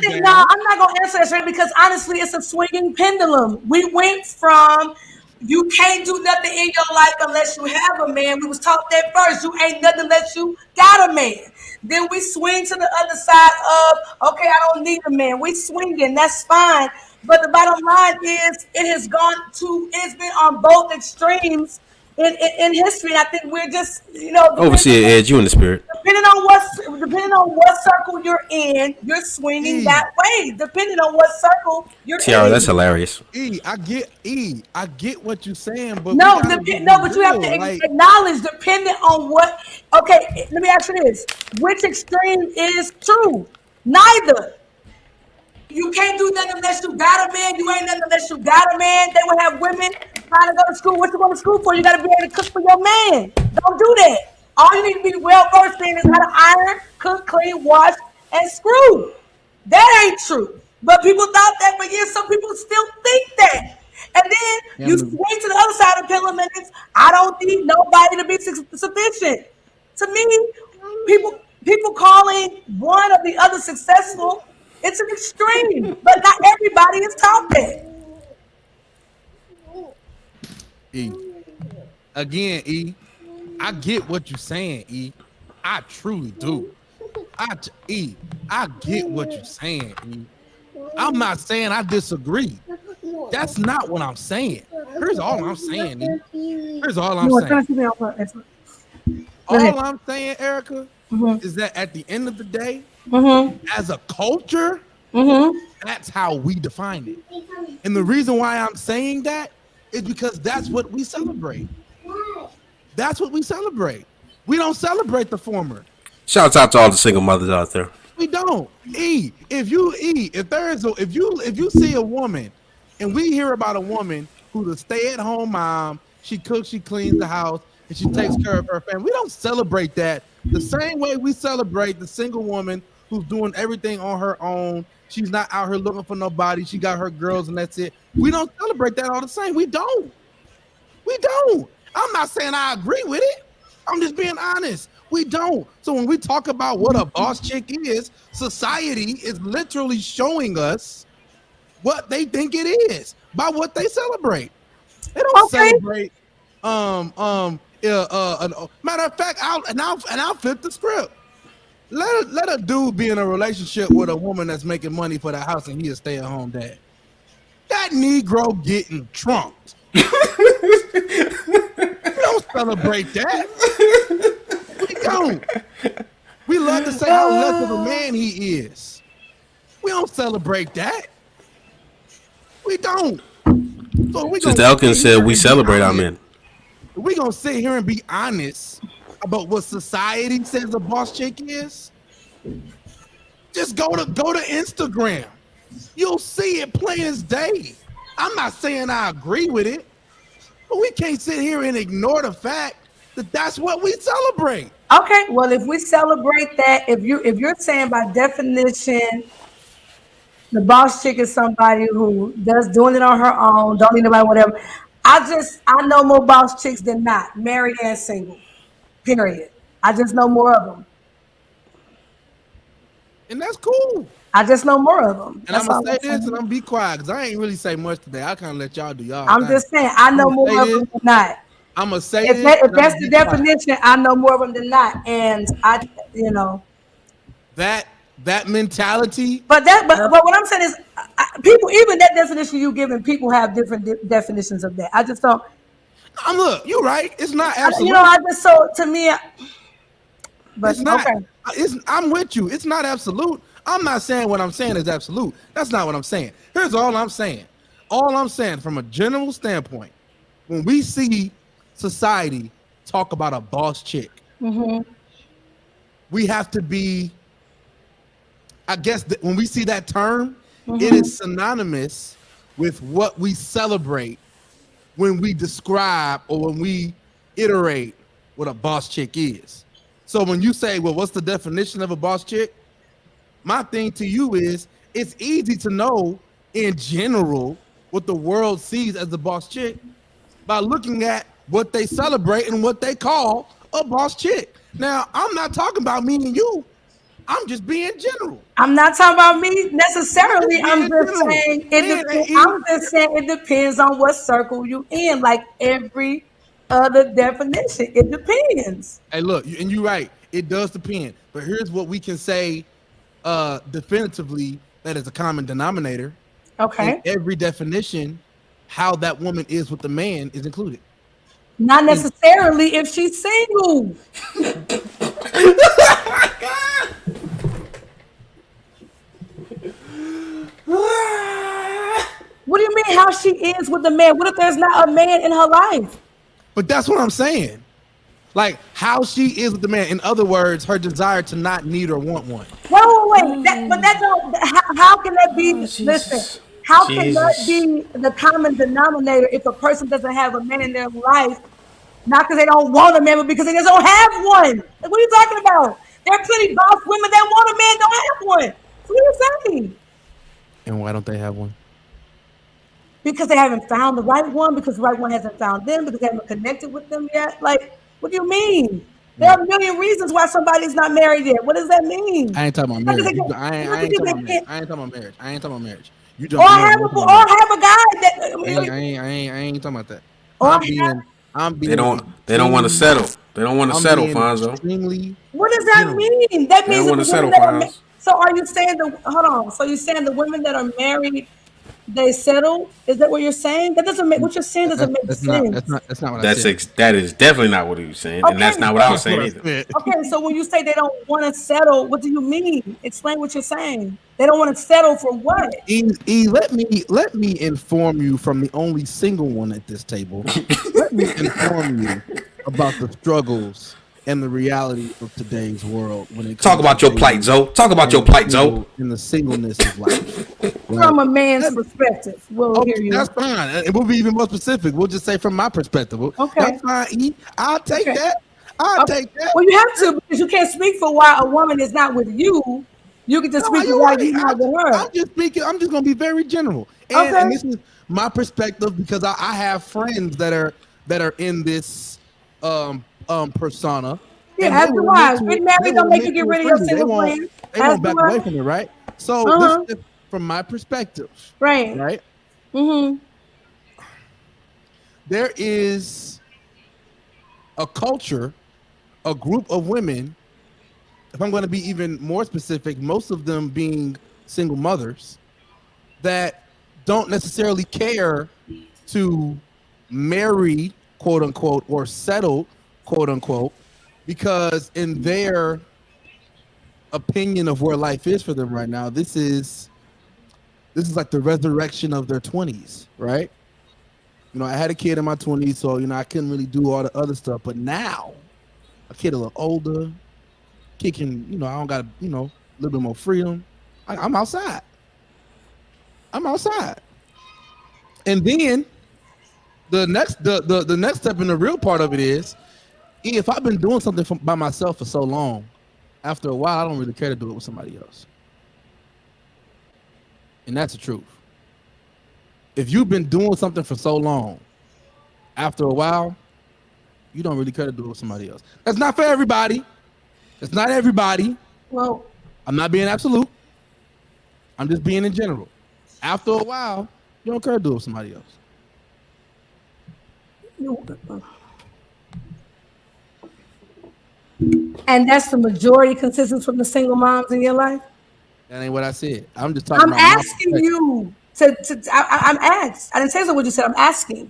D: not going to answer that straight because honestly, it's a swinging pendulum. We went from you can't do nothing in your life unless you have a man. We was taught that first. You ain't nothing unless you got a man. Then we swing to the other side of, okay, I don't need a man. We swinging. That's fine. But the bottom line is it's been on both extremes in history. And I think we're just,
B: Overseer Ed, you in the spirit.
D: Depending on what circle you're in, you're swinging that way. Depending on what circle you're
B: Tiara,
D: in.
B: that's hilarious.
E: I get what you're saying, but
D: but you have to acknowledge depending on what. Okay, let me ask you this: which extreme is true? Neither. You can't do nothing unless you got a man. You ain't nothing unless you got a man. They will have women trying to go to school. What you going to school for? You got to be able to cook for your man. Don't do that. All you need to be well versed in is how to iron, cook, clean, wash, and screw. That ain't true. But people thought that for years. Some people still think that. And then you swing to the other side of the pendulum and it's, I don't need nobody to be sufficient. To me, people calling one or the other successful, it's an extreme, but not everybody is taught that.
E: E, I get what you're saying, E. I truly do. I get what you're saying, E. I'm not saying I disagree. That's not what I'm saying. Here's all I'm saying, E. Here's all I'm saying. All I'm saying, Erica, is that at the end of the day, as a culture, that's how we define it. And the reason why I'm saying that is because that's what we celebrate. That's what we celebrate. We don't celebrate the former.
B: Shouts out to all the single mothers out there.
E: We don't. If you see a woman, and we hear about a woman who's a stay-at-home mom, she cooks, she cleans the house, and she takes care of her family. We don't celebrate that the same way we celebrate the single woman who's doing everything on her own. She's not out here looking for nobody. She got her girls, and that's it. We don't celebrate that all the same. We don't. I'm not saying I agree with it. I'm just being honest. We don't. So when we talk about what a boss chick is, society is literally showing us what they think it is by what they celebrate. They don't celebrate. Matter of fact, I'll flip the script. Let a dude be in a relationship with a woman that's making money for the house and he a stay-at-home dad. That Negro getting trumped. We don't celebrate that. We don't. We love to say how less of a man he is. We don't celebrate that. We don't. So
B: Sister Elkins said we celebrate our men.
E: We're going to sit here and be honest about what society says a boss chick is. Just go to Instagram. You'll see it plain as day. I'm not saying I agree with it, but we can't sit here and ignore the fact that that's what we celebrate.
D: Okay, well, if we celebrate that, if you're saying by definition, the boss chick is somebody who doing it on her own, don't need nobody, whatever. I know more boss chicks than not, married and single. Period. I just know more of them.
E: And that's cool.
D: I just know more of them.
E: And I'm gonna say this, and I'm gonna be quiet because I ain't really say much today. I kind of let y'all do y'all.
D: I'm just saying, I know more of them than not.
E: I'm gonna say
D: if
E: this.
D: If that's the definition, I know more of them than not, and I,
E: that mentality.
D: But what I'm saying is, people, even that definition you giving, people have different definitions of that. I just don't.
E: Look, you're right. It's not absolute.
D: I just to me. But
E: it's not.
D: Okay.
E: I'm with you. It's not absolute. I'm not saying what I'm saying is absolute. That's not what I'm saying. Here's all I'm saying. All I'm saying from a general standpoint, when we see society talk about a boss chick, we have to be, I guess when we see that term, it is synonymous with what we celebrate when we describe or when we iterate what a boss chick is. So when you say, well, what's the definition of a boss chick? My thing to you is, it's easy to know in general what the world sees as the boss chick by looking at what they celebrate and what they call a boss chick. Now, I'm not talking about me and you. I'm just being general.
D: I'm not talking about me necessarily. I'm just saying it depends on what circle you in, like every other definition. It depends.
E: Hey, look, and you're right. It does depend. But here's what we can say definitively that is a common denominator.
D: Okay.
E: In every definition, how that woman is with the man is included.
D: Not necessarily if she's single. What do you mean how she is with the man? What if there's not a man in her life?
E: But that's what I'm saying. Like how she is with the man. In other words, her desire to not need or want one.
D: Wait. How can that be? Listen, how can that be the common denominator if a person doesn't have a man in their life? Not because they don't want a man, but because they just don't have one. Like, what are you talking about? There are plenty boss women that want a man, don't have one. So what are you saying?
E: And why don't they have one?
D: Because they haven't found the right one, because the right one hasn't found them, because they haven't connected with them yet. Like, what do you mean? There are a million reasons why somebody's not married yet. What does that mean?
E: I ain't talking about marriage. I ain't talking about marriage. You don't.
D: Or have a guy that.
E: I ain't talking about that.
B: They don't want to settle. They don't want to settle, Fonzo.
D: What does that mean? That means
B: want to settle, Fonzo.
D: So are you saying hold on? So you're saying the women that are married, they settle? Is that what you're saying? That doesn't make what you're saying doesn't make sense.
E: That's not what I said.
B: That is definitely not what he was saying, and that's not what I was saying either.
D: Okay, so when you say they don't want to settle, what do you mean? Explain what you're saying. They don't want to settle for what?
E: Let me inform you from the only single one at this table. Let me inform you about the struggles and the reality of today's world. When it
B: talk about your plight, Zoe. Talk about your plight, Zoe.
E: In the singleness of life.
D: From a man's perspective, we'll hear you.
E: That's fine. And we'll be even more specific. We'll just say from my perspective. Okay. That's fine, E. I'll take that. I'll take that.
D: Well, you have to, because you can't speak for why a woman is not with you. You can just speak for why you're not with her.
E: I'm just going to be very general. And this is my perspective because I have friends that are in this persona.
D: Yeah, after a while, getting married don't make you get rid of your single plan.
E: They won't back away from it, right? So this is from my perspective.
D: Right.
E: Right?
D: Mm-hmm.
E: There is a culture, a group of women, if I'm going to be even more specific, most of them being single mothers, that don't necessarily care to marry, quote unquote, or settle, quote unquote, because in their opinion of where life is for them right now, this is like the resurrection of their 20s, right? You know, I had a kid in my 20s, so I couldn't really do all the other stuff. But now, a kid a little older, kicking, I don't got, a little bit more freedom. I'm outside. And then the next step in the real part of it is, if I've been doing something by myself for so long, after a while, I don't really care to do it with somebody else. And that's the truth. If you've been doing something for so long, after a while, you don't really care to do it with somebody else. That's not for everybody. It's not everybody.
D: Well,
E: I'm not being absolute. I'm just being in general. After a while, you don't care to do it with somebody else.
D: And that's the majority consists from the single moms in your life?
E: That ain't what I said. I'm just talking
D: I'm
E: about
D: asking you. I'm asked. I didn't say so what you said. I'm asking.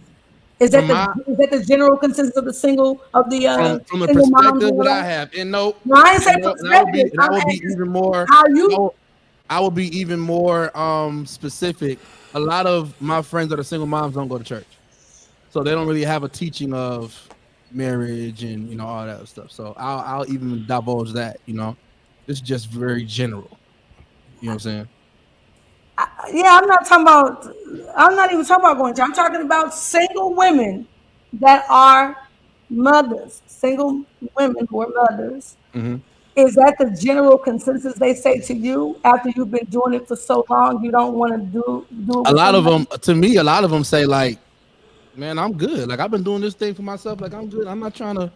D: Is that the general consensus of the single
E: from the
D: single moms
E: perspective
D: in your
E: that I
D: life?
E: have? And no,
D: I ain't say perspective.
E: I would be even more.
D: How you?
E: I will be even more specific. A lot of my friends that are single moms don't go to church, so they don't really have a teaching of marriage and all that stuff. So I'll even divulge that. It's just very general. You know what I'm saying?
D: Yeah, I'm not even talking about going to. I'm talking about single women that are mothers. Single women who are mothers.
E: Mm-hmm.
D: Is that the general consensus they say to you after you've been doing it for so long? You don't want to do it.
E: A lot of them, to me, say like, "Man, I'm good. Like I've been doing this thing for myself. Like I'm good. I'm not trying to.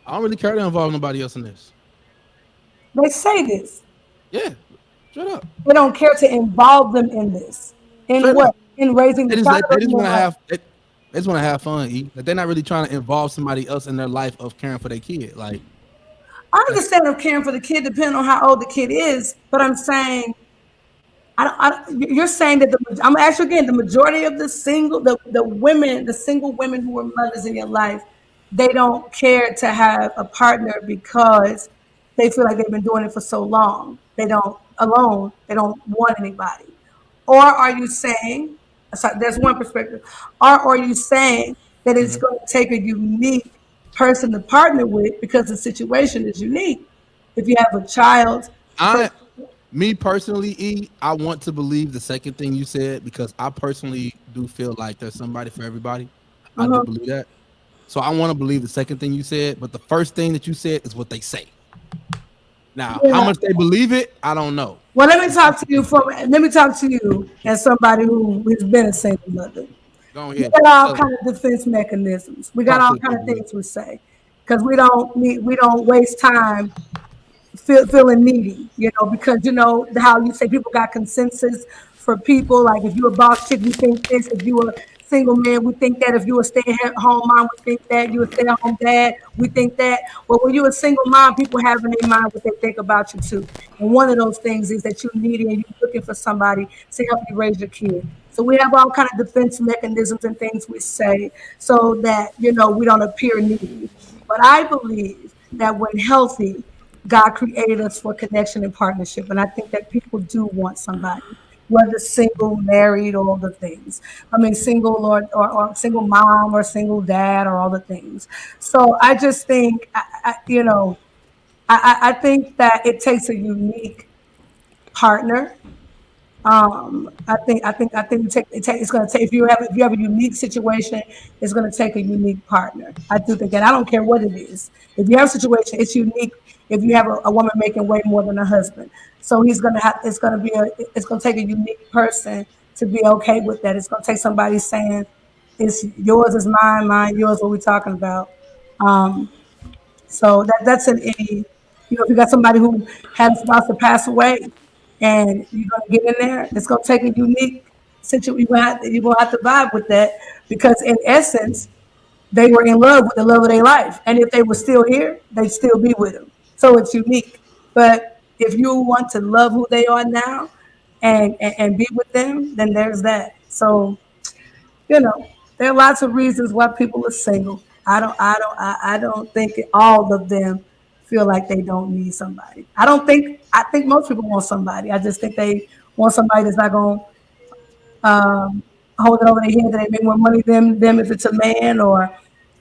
E: I don't really care to involve nobody else in this."
D: They say this.
E: Yeah, shut up.
D: They don't care to involve them in this. In
E: Straight
D: what?
E: Up.
D: In raising the child.
E: They just want to have. They just want to have fun. Like they're not really trying to involve somebody else in their life of caring for their kid. Like
D: I understand of caring for the kid, depending on how old the kid is. But I'm saying, you're saying that I'm actually again the majority of the single women who are mothers in your life, they don't care to have a partner because they feel like they've been doing it for so long. They don't want anybody. Or are you saying, there's one perspective, or are you saying that it's going to take a unique person to partner with because the situation is unique? If you have a child.
E: Me personally, I want to believe the second thing you said because I personally do feel like there's somebody for everybody. I do believe that. So I want to believe the second thing you said, but the first thing that you said is what they say. Now, how much they believe it, I don't know.
D: Well, let me talk to you as somebody who has been a single mother.
E: Go ahead.
D: We got all kind of defense mechanisms. We got all kind of things we say because we don't waste time feeling needy, because how you say people got consensus for people. Like if you're a boss chick, we think this. If you're a single man, we think that. If you're a stay-at-home mom, we think that. You're a stay-at-home dad, we think that. Well, when you're a single mom, people have in their mind what they think about you too. And one of those things is that you're needy and you're looking for somebody to help you raise your kid. So we have all kind of defense mechanisms and things we say so that we don't appear needy. But I believe that when healthy, God created us for connection and partnership. And I think that people do want somebody, whether single, married, all the things. I mean, single or single mom or single dad or all the things. So I just think, I think that it takes a unique partner. I think it's going to take, if you have a unique situation, it's going to take a unique partner. I do think that. I don't care what it is. If you have a situation, it's unique. If you have a woman making way more than a husband, so it's going to take a unique person to be okay with that. It's going to take somebody saying, "It's yours is mine, mine yours." What we talking about? So that's an any. If you got somebody who had a spouse to pass away, and you're gonna get in there, it's gonna take a unique situation. You're gonna have to vibe with that because in essence, they were in love with the love of their life, and if they were still here, they'd still be with them. So it's unique. But if you want to love who they are now, and be with them, then there's that. So there are lots of reasons why people are single. I don't think all of them feel like they don't need somebody. I think most people want somebody. I just think they want somebody that's not going to hold it over their head that they make more money than them if it's a man or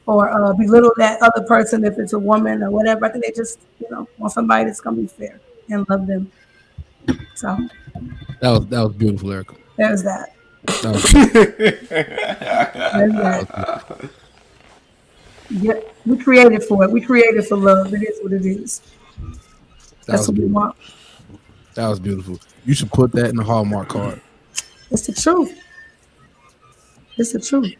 D: belittle that other person if it's a woman or whatever. I think they just want somebody that's going to be fair and love them. So
E: that was beautiful, Erica.
D: There's that. Yeah, we created for it. We created for love. It is what it is. That's what we want.
E: That was beautiful. You should put that in the Hallmark card.
D: It's the truth. It's the truth.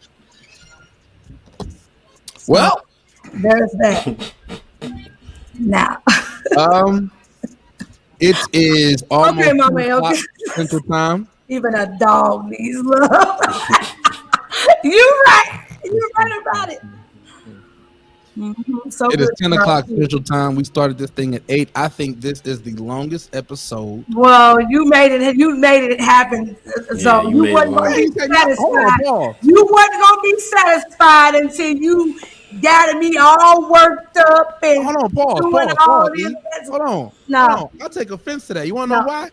E: Well,
D: there's that. now.
E: It is almost
D: Okay, Mama
E: 2
D: L.
E: o'clock Central Time.
D: Even a dog needs love. You're right. You're right about it. So
E: It is
D: good,
E: 10
D: y'all.
E: o'clock Central Time. We started this thing at 8. I think this is the longest episode.
D: Well, you made it. You made it happen. So
B: you
D: you
B: made it
D: wasn't going to
B: long.
D: be
E: Hold on,
D: satisfied.
E: Paul.
D: You wasn't going to be satisfied until you got me all worked up and
E: Hold on, pause.
D: doing all
E: E.
D: this.
E: Hold on.
D: No.
E: Hold on. I take offense to that. You want to know why?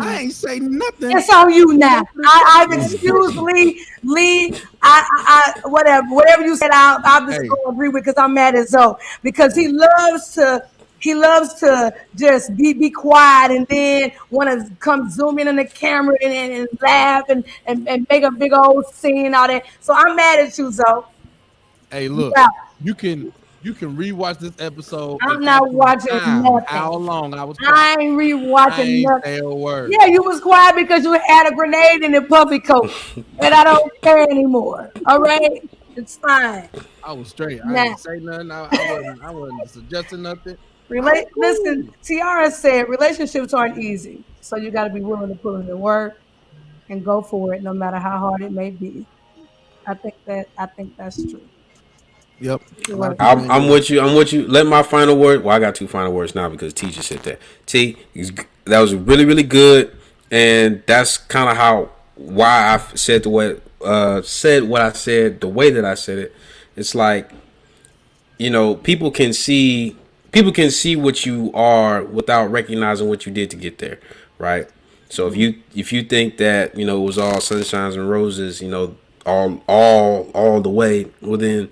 E: I ain't say nothing.
D: It's on you now. I've excused Lee. Whatever you said, I'm just going to agree with because I'm mad at Zoe because he loves to just be quiet and then want to come zoom in on the camera and laugh and make a big old scene and all that. So I'm mad at you, Zoe.
E: Hey, look,
D: Yeah.
E: you can rewatch this episode.
D: I'm not watching nothing.
E: How long I was
D: I
E: quiet.
D: ain't rewatching nothing.
E: Say a word.
D: Yeah, you was quiet because you had a grenade in the puppy coat, and I don't care anymore. All right, it's fine.
E: I was straight. I didn't say nothing. I wasn't suggesting nothing.
D: Listen, Tiara said relationships aren't easy, so you got to be willing to put in the work and go for it, no matter how hard it may be. I think that's true.
E: Yep.
B: I'm with you. I'm with you. Let my final word. Well, I got 2 final words now because T just said that. T, that was really, really good, and that's kind of why I said what I said the way that I said it. It's like, people can see what you are without recognizing what you did to get there, right? So if you think that it was all sunshines and roses, all the way, well then,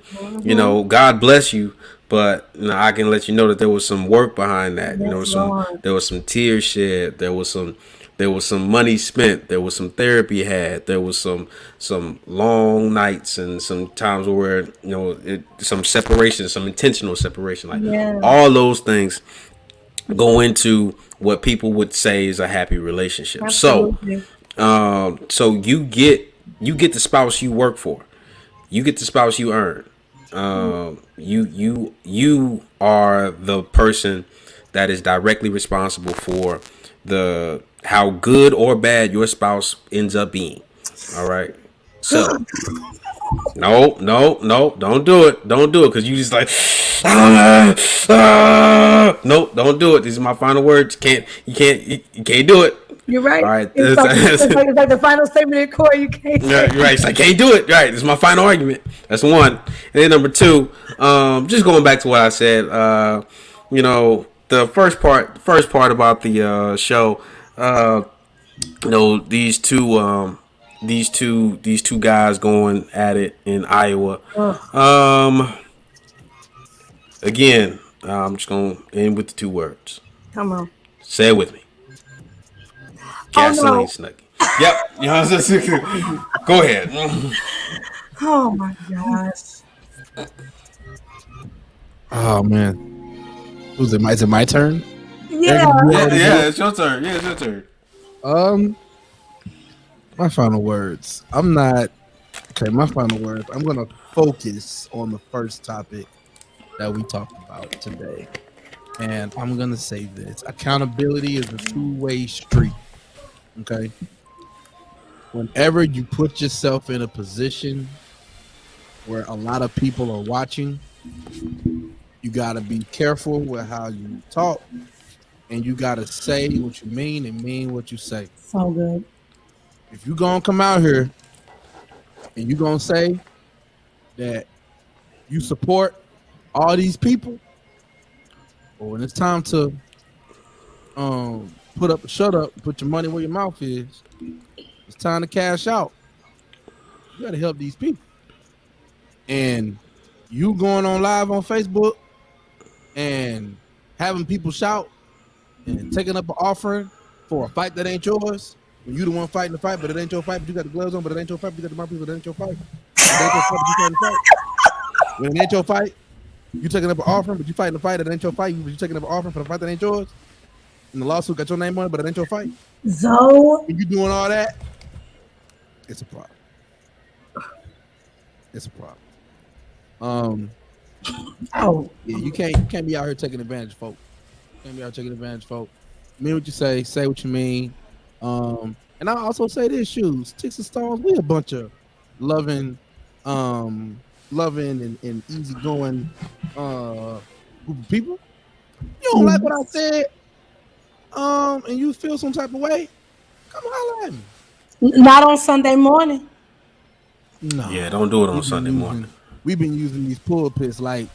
B: God bless you. But I can let you know that there was some work behind that. There was some tears shed. There was some money spent. There was some therapy had. There was some long nights and some times where some separation, some intentional separation, all those things go into what people would say is a happy relationship. Absolutely. So you get the spouse you work for. You get the spouse you earn. You are the person that is directly responsible for how good or bad your spouse ends up being. All right. So no, don't do it. Don't do it because you just like no, don't do it. These are my final words. You can't do it.
D: You're right.
B: All right.
D: It's like the final statement in court. You can't.
B: Yeah, you're right. It's like can't do it. Right. This is my final argument. That's one. And then number 2, just going back to what I said. The first part about the show. These two guys going at it in Iowa. Again, I'm just gonna end with the 2 words.
D: Come on.
B: Say it with me. Gasoline Snuggie. Yep. Go ahead.
D: Oh my gosh.
E: Oh man. Who's it? Is it my turn?
D: Yeah.
B: Yeah, it's your turn. Yeah, it's your turn.
E: My final words. My final words. I'm gonna focus on the first topic that we talked about today. And I'm gonna say this. Accountability is a 2-way street. Okay. Whenever you put yourself in a position where a lot of people are watching, you gotta be careful with how you talk, and you gotta say what you mean and mean what you say.
D: So good.
E: If you gonna come out here and you gonna say that you support all these people, or when it's time to shut up, put your money where your mouth is, it's time to cash out. You gotta help these people. And you going on live on Facebook and having people shout and taking up an offering for a fight that ain't yours, when you the one fighting the fight, but it ain't your fight, but you got the gloves on, but it ain't your fight, but you got the mouthpiece, but it ain't your fight. When it ain't your fight, you taking up an offering, but you fighting the fight that ain't your fight. You taking up an offering for the fight that ain't yours. And the lawsuit got your name on it, but it ain't your fight.
D: So
E: when you doing all that, it's a problem. It's a problem. Yeah, you can't be out here taking advantage of folks. Can't be out taking advantage, folks. Mean what you say what you mean. And I also say this: shoes, Sticks and Stones. We a bunch of loving, and easygoing group of people. You don't like what I said, and you feel some type of way, come holler at me.
D: Not on Sunday morning.
E: No.
B: Yeah, don't do it on Sunday morning.
E: We've been using these pulpits like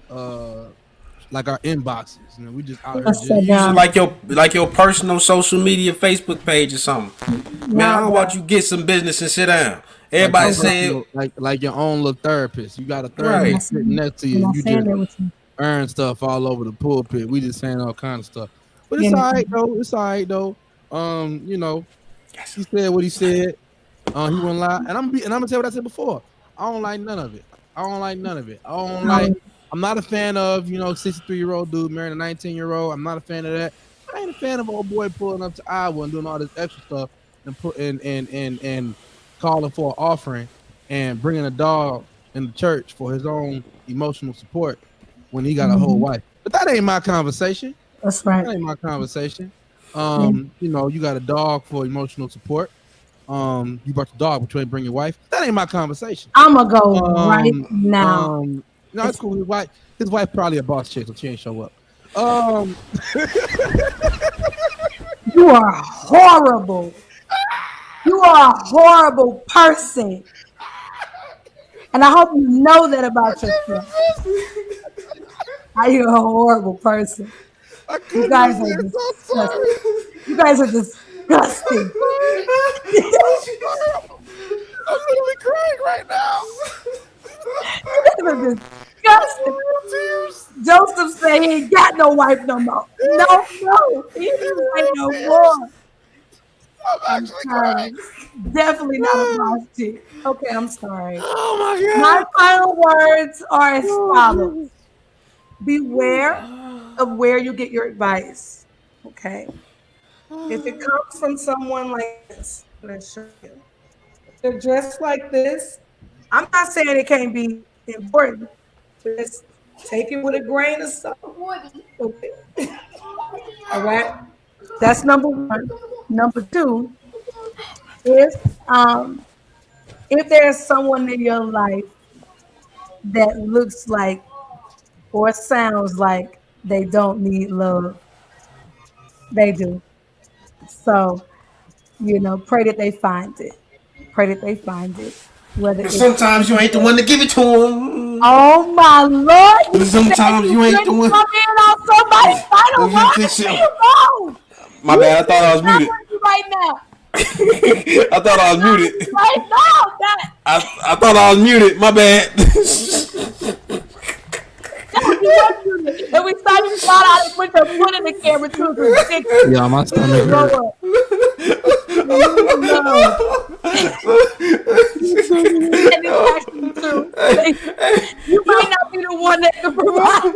E: our inboxes. You know, we just out here
D: Let's
E: just
D: sit
B: Use
D: down.
B: it like your personal social media Facebook page or something. Man, how about you get some business and sit down? Everybody saying
E: like your own little therapist. You got a
B: Right.
E: therapist sitting next to you.
D: I'm not
E: You
D: saying that
E: just
D: with you.
E: earn stuff all over the pulpit. We just saying all kind of stuff. But it's
D: Yeah.
E: all right though. It's all right though. You know, he said what he said. He wouldn't lie. And I'm gonna tell you what I said before. I don't like none of it. I'm not a fan of, 63-year-old dude marrying a 19-year-old. I'm not a fan of that. I ain't a fan of old boy pulling up to Iowa and doing all this extra stuff and put and calling for an offering and bringing a dog in the church for his own emotional support when he got a whole wife. But that ain't my conversation.
D: That's right.
E: That ain't my conversation. You got a dog for emotional support. You brought your dog, but you ain't bring your wife. That ain't my conversation.
D: I'm gonna go right now.
E: No, it's cool. His wife probably a boss chick, so she ain't show up.
D: You are horrible. You are a horrible person. And I hope you know that about yourself. Are you a horrible person? You guys are disgusting. You guys are disgusting.
E: I'm literally crying right now.
D: You guys are disgusting. Joseph said he ain't got no wife no more. No, he didn't say no more. I'm sorry. Definitely not a boss chick. Okay, I'm sorry.
E: Oh my God.
D: My final words are as follows. Beware of where you get your advice. Okay. If it comes from someone like this, let's show you. They're dressed like this. I'm not saying it can't be important. Just take it with a grain of salt. Okay. All right. That's number one. Number two, if there's someone in your life that looks like or sounds like they don't need love, they do. So, pray that they find it. Pray that they find it. Whether
B: sometimes you ain't the one to give it to them.
D: Oh my Lord!
B: Sometimes you ain't the one.
D: Come in on somebody's final words. Where you go?
B: My bad. I thought I was muted.
D: Right now.
B: I thought I was muted.
D: Right now.
B: I thought I was muted. My bad.
D: And we saw you fall out and put your foot in the camera too.
E: Yeah, my stomach hurt.
D: You might not be the one that can provide.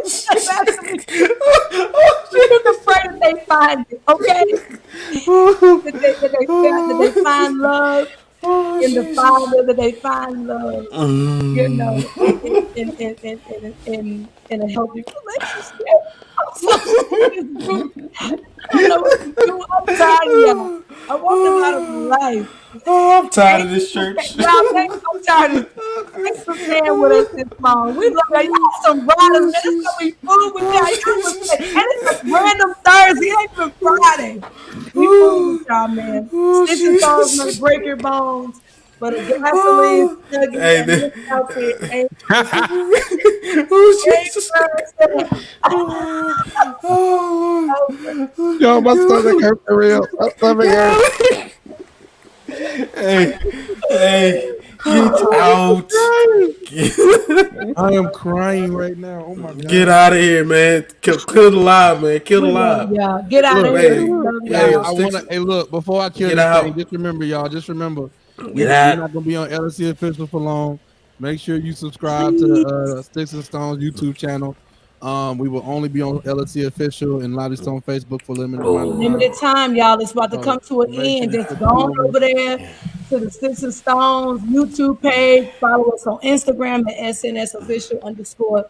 D: You can pray that they find it, okay? That they find love in the Father, that they find love, in a healthy relationship. I don't know what to do. I'm tired of y'all. I want them out of life.
B: Oh, I'm tired of this church.
D: I'm tired of thanks for staying with us this morning. We love y'all. Y'all some brothers. It's gonna be food with y'all. And it's a random Thursday. It ain't even Friday. We food with y'all, man. Sticks and stones may break your bones, but a gasoline nugget outfit ain't.
E: Yo, my stomach hurt for real. My stomach hurt.
B: Hey, get out.
E: I am crying right now. Oh my God.
B: Get out of here, man. Kill the live, man. Kill the live.
D: Yeah, get out of here.
E: Hey, look, before I kill this thing, just remember, y'all, we're not going to be on LSC Official for long. Make sure you subscribe to the Sticks and Stones YouTube channel. We will only be on LSC official and Lottie Stone Facebook for limited
D: Limited time, y'all. It's about to come to an end. Just go on over there to the Sticks and Stones YouTube page. Follow us on Instagram at SNS_.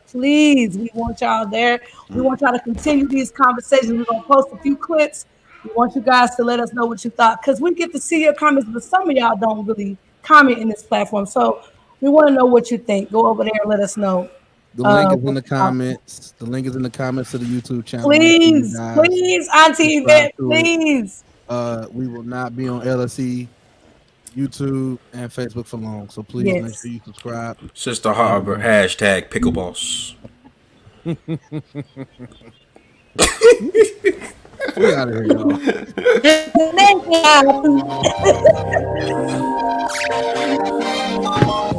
D: Please, we want y'all there. We want y'all to continue these conversations. We're gonna post a few clips. We want you guys to let us know what you thought, because we get to see your comments, but some of y'all don't really comment in this platform. So we want to know what you think. Go over there and let us know.
E: The link is in the comments. The link is in the comments to the YouTube channel.
D: Please, please, Auntie Yvette, please.
E: We will not be on LSE, YouTube, and Facebook for long. So please make sure you subscribe.
B: Sister Harbor, hashtag Pickleballs.
E: We out of here, y'all.